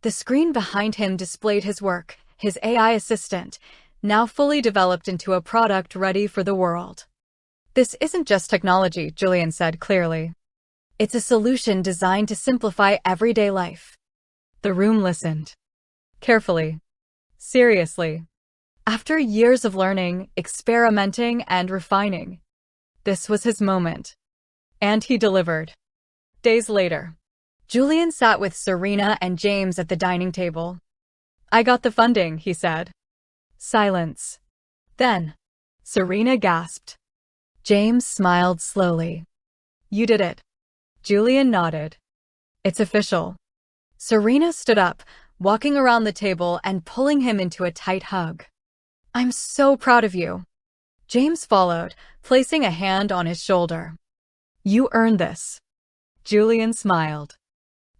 Speaker 1: The screen behind him displayed his work, his AI assistant, now fully developed into a product ready for the world. "This isn't just technology," Julian said clearly. "It's a solution designed to simplify everyday life." The room listened. Carefully. Seriously. After years of learning, experimenting, and refining, this was his moment. And he delivered. Days later, Julian sat with Serena and James at the dining table. "I got the funding," he said. Silence. Then, Serena gasped. James smiled slowly. You did it. Julian nodded. It's official. Serena stood up, walking around the table and pulling him into a tight hug. I'm so proud of you. James followed, placing a hand on his shoulder. You earned this. Julian smiled.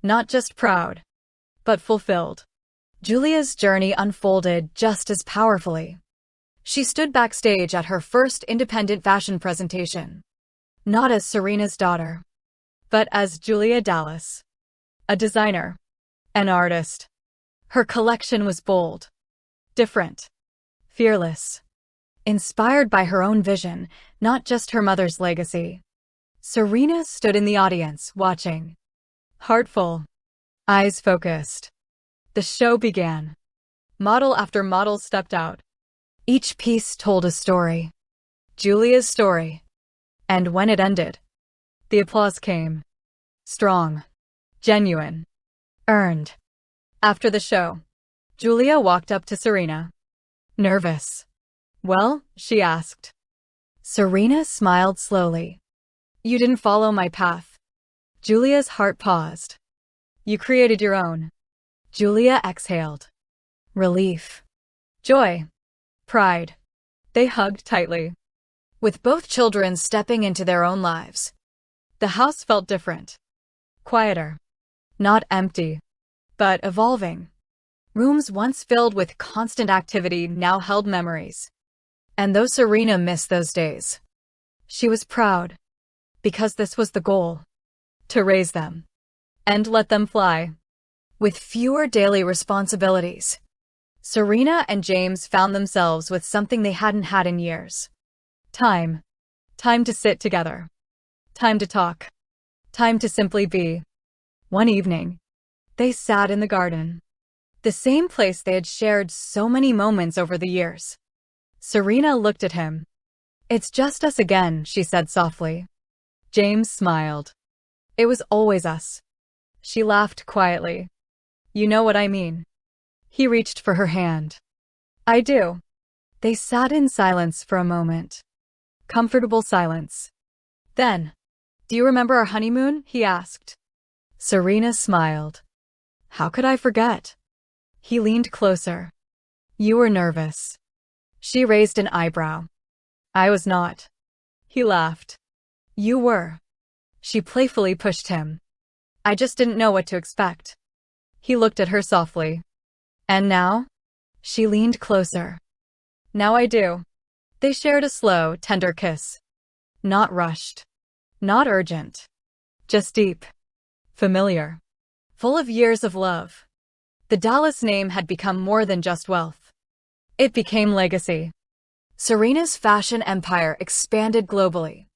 Speaker 1: Not just proud, but fulfilled. Julia's journey unfolded just as powerfully. She stood backstage at her first independent fashion presentation. Not as Serena's daughter, but as Julia Dallas. A designer. An artist. Her collection was bold. Different. Fearless. Inspired by her own vision, not just her mother's legacy. Serena stood in the audience, watching. Heartful. Eyes focused. The show began. Model after model stepped out. Each piece told a story. Julia's story. And when it ended, the applause came. Strong. Genuine. Earned. After the show, Julia walked up to Serena. Nervous. Well, she asked. Serena smiled slowly. You didn't follow my path. Julia's heart paused. You created your own. Julia exhaled. Relief. Joy. Pride. They hugged tightly. With both children stepping into their own lives, the house felt different. Quieter. Not empty, but evolving. Rooms once filled with constant activity now held memories. And though Serena missed those days, she was proud. Because this was the goal. To raise them. And let them fly. With fewer daily responsibilities, Serena and James found themselves with something they hadn't had in years. Time. Time to sit together. Time to talk. Time to simply be. One evening, they sat in the garden. The same place they had shared so many moments over the years. Serena looked at him. It's just us again, she said softly. James smiled. It was always us. She laughed quietly. You know what I mean. He reached for her hand. I do. They sat in silence for a moment. Comfortable silence. Then, do you remember our honeymoon? He asked. Serena smiled. How could I forget? He leaned closer. You were nervous. She raised an eyebrow. I was not. He laughed. You were. She playfully pushed him. I just didn't know what to expect. He looked at her softly. And now? She leaned closer. Now I do. They shared a slow, tender kiss. Not rushed. Not urgent. Just deep. Familiar. Full of years of love. The Dallas name had become more than just wealth. It became legacy. Serena's fashion empire expanded globally.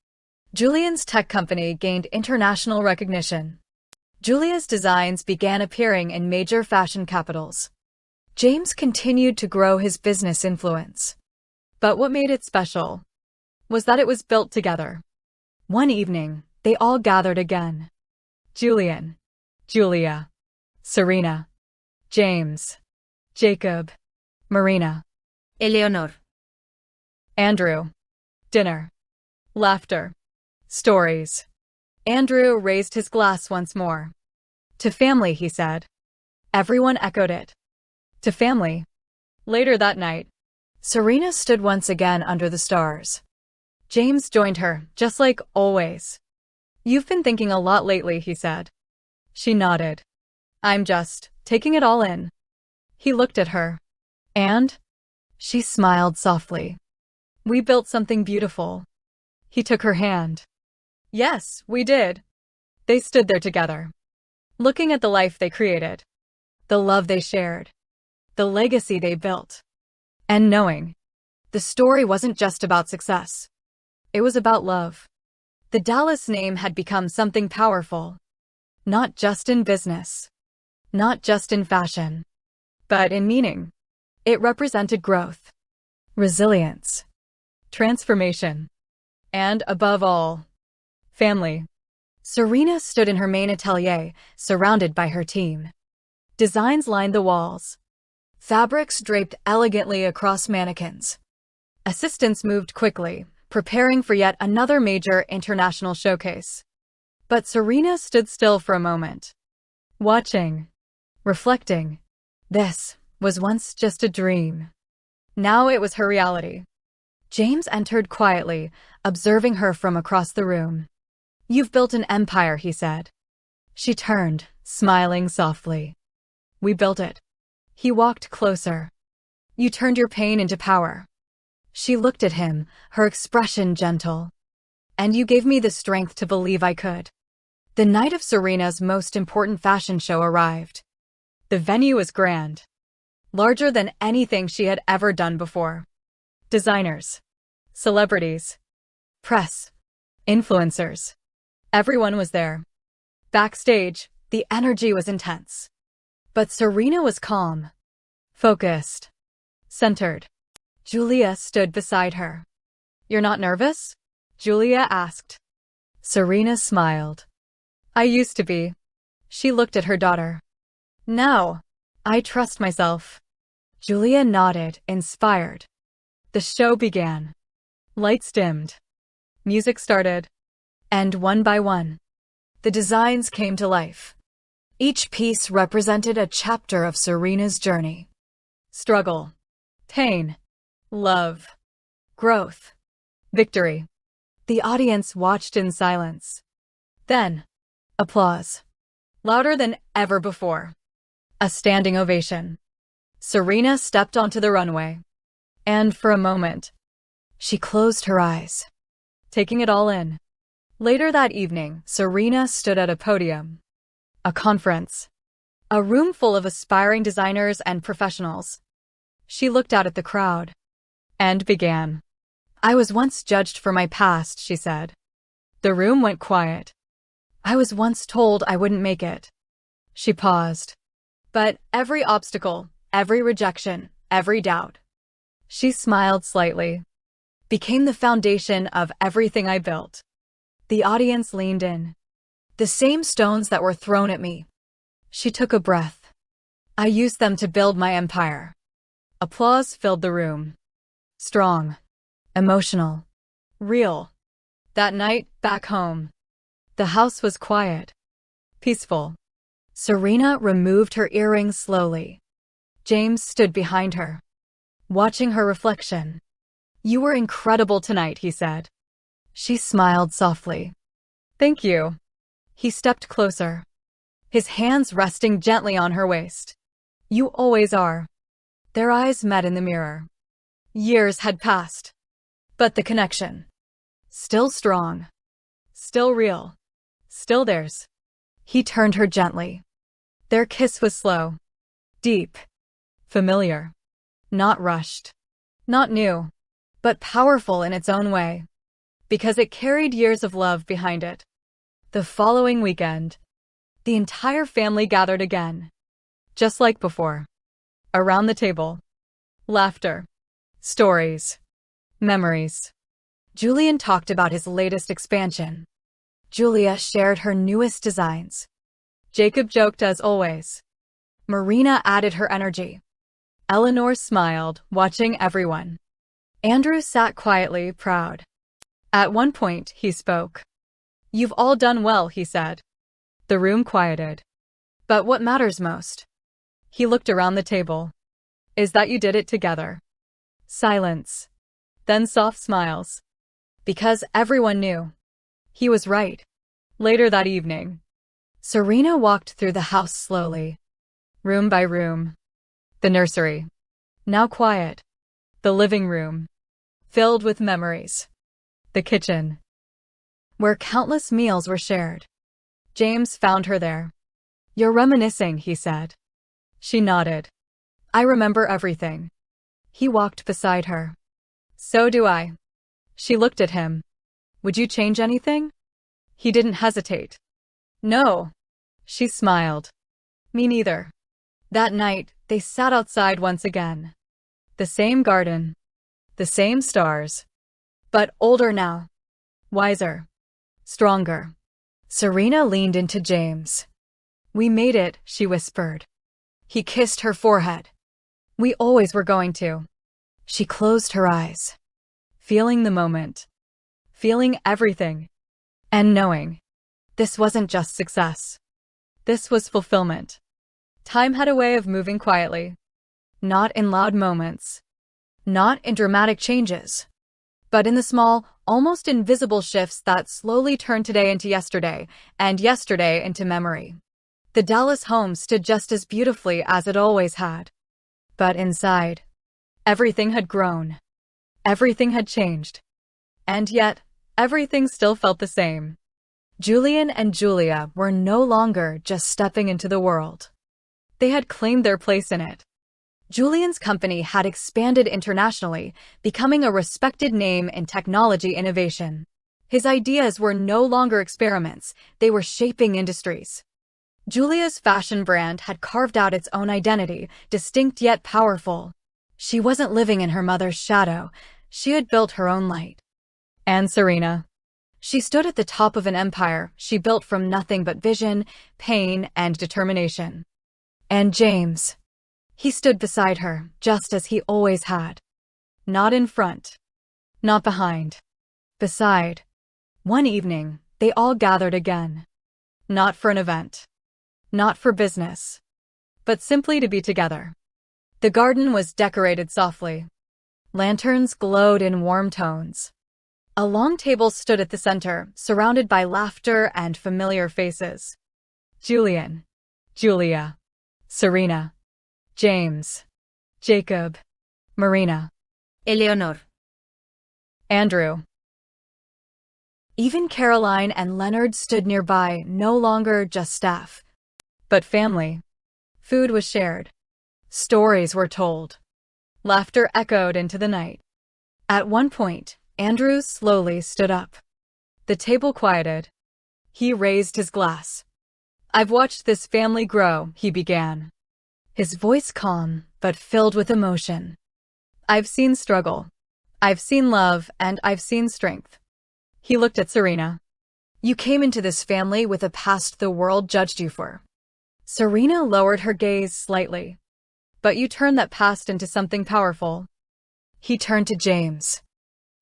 Speaker 1: Julian's tech company gained international recognition. Julia's designs began appearing in major fashion capitals. James continued to grow his business influence. But what made it special was that it was built together. One evening, they all gathered again. Julian, Julia, Serena, James, Jacob, Marina,
Speaker 2: Eleanor,
Speaker 1: Andrew. Dinner. Laughter. Stories. Andrew raised his glass once more. To family, he said. Everyone echoed it. To family. Later that night, Serena stood once again under the stars. James joined her, just like always. You've been thinking a lot lately, he said. She nodded. I'm just taking it all in. He looked at her. And? She smiled softly. We built something beautiful. He took her hand. Yes, we did. They stood there together, looking at the life they created, the love they shared, the legacy they built, and knowing the story wasn't just about success. It was about love. The Dallas name had become something powerful, not just in business, not just in fashion, but in meaning. It represented growth, resilience, transformation, and above all, family. Serena stood in her main atelier, surrounded by her team. Designs lined the walls. Fabrics draped elegantly across mannequins. Assistants moved quickly, preparing for yet another major international showcase. But Serena stood still for a moment, watching, reflecting. This was once just a dream. Now it was her reality. James entered quietly, observing her from across the room. "You've built an empire," he said. She turned, smiling softly. "We built it." He walked closer. "You turned your pain into power." She looked at him, her expression gentle. "And you gave me the strength to believe I could." The night of Serena's most important fashion show arrived. The venue was grand, larger than anything she had ever done before. Designers, celebrities, press, influencers. Everyone was there. Backstage, the energy was intense. But Serena was calm, focused, centered. Julia stood beside her. "You're not nervous?" Julia asked. Serena smiled. "I used to be." She looked at her daughter. "Now, I trust myself." Julia nodded, inspired. The show began. Lights dimmed. Music started. And one by one, the designs came to life. Each piece represented a chapter of Serena's journey. Struggle, pain, love, growth, victory. The audience watched in silence. Then, applause. Louder than ever before. A standing ovation. Serena stepped onto the runway. And for a moment, she closed her eyes, taking it all in. Later that evening, Serena stood at a podium. A conference. A room full of aspiring designers and professionals. She looked out at the crowd and began. "I was once judged for my past," she said. The room went quiet. "I was once told I wouldn't make it." She paused. "But every obstacle, every rejection, every doubt," she smiled slightly, "became the foundation of everything I built." The audience leaned in. "The same stones that were thrown at me." She took a breath. "I used them to build my empire." Applause filled the room. Strong, emotional, real. That night, back home, the house was quiet, peaceful. Serena removed her earrings slowly. James stood behind her, watching her reflection. "You were incredible tonight," he said. She smiled softly. "Thank you." He stepped closer, his hands resting gently on her waist. "You always are." Their eyes met in the mirror. Years had passed, but the connection, still strong, still real, still theirs. He turned her gently. Their kiss was slow, deep, familiar, not rushed, not new, but powerful in its own way, because it carried years of love behind it. The following weekend, the entire family gathered again, just like before. Around the table, laughter, stories, memories. Julian talked about his latest expansion. Julia shared her newest designs. Jacob joked as always. Marina added her energy. Eleanor smiled, watching everyone. Andrew sat quietly, proud. At one point, he spoke. "You've all done well," he said. The room quieted. "But what matters most?" He looked around the table. "Is that you did it together." Silence. Then soft smiles. Because everyone knew. He was right. Later that evening, Serena walked through the house slowly, room by room. The nursery, now quiet. The living room, filled with memories. The kitchen, where countless meals were shared. James found her there. "You're reminiscing," he said. She nodded. "I remember everything." He walked beside her. "So do I." She looked at him. "Would you change anything?" He didn't hesitate. "No." She smiled. "Me neither." That night, they sat outside once again. The same garden, the same stars, but older now, wiser, stronger. Serena leaned into James. "We made it," she whispered. He kissed her forehead. "We always were going to." She closed her eyes. feeling the moment, feeling everything, and knowing this wasn't just success. This was fulfillment. Time had a way of moving quietly, not in loud moments, not in dramatic changes, but in the small, almost invisible shifts that slowly turned today into yesterday, and yesterday into memory. The Dallas home stood just as beautifully as it always had. But inside, everything had grown. Everything had changed. And yet, everything still felt the same. Julian and Julia were no longer just stepping into the world. They had claimed their place in it. Julian's company had expanded internationally, becoming a respected name in technology innovation. His ideas were no longer experiments, they were shaping industries. Julia's fashion brand had carved out its own identity, distinct yet powerful. She wasn't living in her mother's shadow, she had built her own light. And Serena. She stood at the top of an empire she built from nothing but vision, pain, and determination. And James. He stood beside her, just as he always had. Not in front. Not behind. Beside. One evening, they all gathered again. Not for an event. Not for business. But simply to be together. The garden was decorated softly. Lanterns glowed in warm tones. A long table stood at the center, surrounded by laughter and familiar faces. Julian. Julia. Serena. James. Jacob. Marina.
Speaker 2: Eleanor.
Speaker 1: Andrew. Even Caroline and Leonard stood nearby, no longer just staff, but family. Food was shared. Stories were told. Laughter echoed into the night. At one point, Andrew slowly stood up. The table quieted. He raised his glass. "I've watched this family grow," he began. His voice calm, but filled with emotion. "I've seen struggle. I've seen love, and I've seen strength." He looked at Serena. "You came into this family with a past the world judged you for." Serena lowered her gaze slightly. "But you turned that past into something powerful." He turned to James.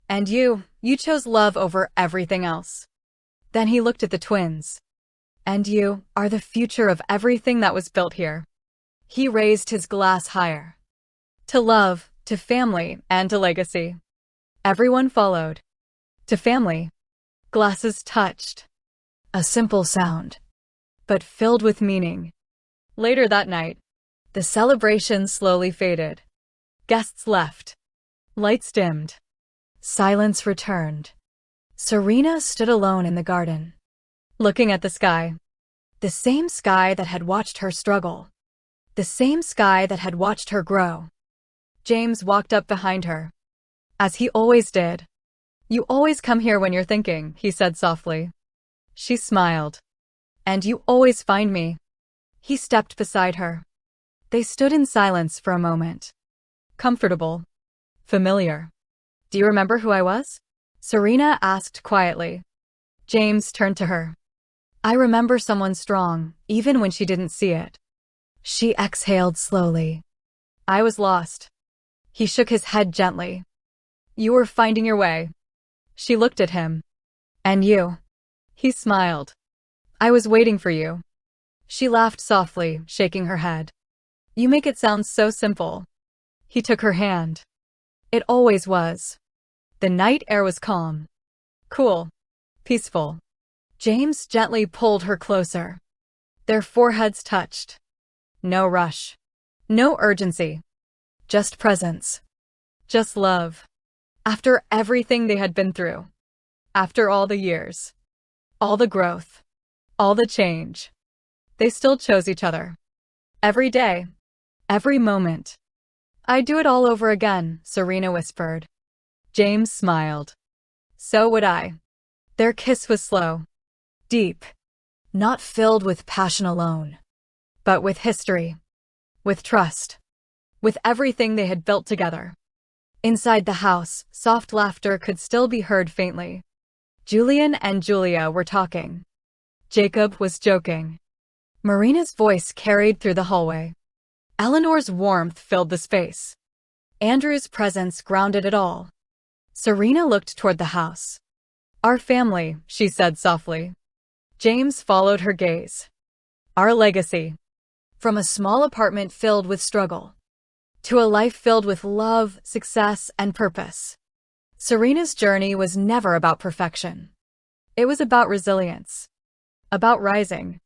Speaker 1: "And you chose love over everything else." Then he looked at the twins. "And you are the future of everything that was built here." He raised his glass higher. To love, to family, and to legacy. Everyone followed. To family. Glasses touched. A simple sound, but filled with meaning. Later that night, the celebration slowly faded. Guests left. Lights dimmed. Silence returned. Serena stood alone in the garden, looking at the sky. The same sky that had watched her struggle. The same sky that had watched her grow. James walked up behind her. As he always did. "You always come here when you're thinking," he said softly. She smiled. "And you always find me." He stepped beside her. They stood in silence for a moment. Comfortable. Familiar. "Do you remember who I was?" Serena asked quietly. James turned to her. "I remember someone strong, even when she didn't see it." She exhaled slowly. "I was lost." He shook his head gently. "You were finding your way." She looked at him. "And you?" He smiled. "I was waiting for you." She laughed softly, shaking her head. "You make it sound so simple." He took her hand. It always was. The night air was calm. Cool. Peaceful. James gently pulled her closer. Their foreheads touched. No rush. No urgency. Just presence. Just love. After everything they had been through. After all the years. All the growth. All the change. They still chose each other. Every day. Every moment. "I'd do it all over again," Serena whispered. James smiled. "So would I." Their kiss was slow. Deep. Not filled with passion alone. But with history. With trust. With everything they had built together. Inside the house, soft laughter could still be heard faintly. Julian and Julia were talking. Jacob was joking. Marina's voice carried through the hallway. Eleanor's warmth filled the space. Andrew's presence grounded it all. Serena looked toward the house. Our family, she said softly. James followed her gaze. Our legacy. From a small apartment filled with struggle to a life filled with love, success, and purpose. Serena's journey was never about perfection. It was about resilience, about rising,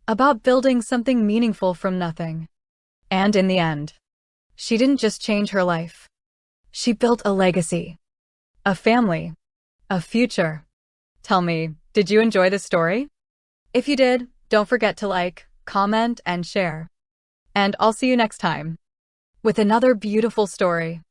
Speaker 1: about building something meaningful from nothing. And in the end, she didn't just change her life. She built a legacy, a family, a future. Tell me, did you enjoy this story? If you did, don't forget to like, comment, and share. And I'll see you next time with another beautiful story.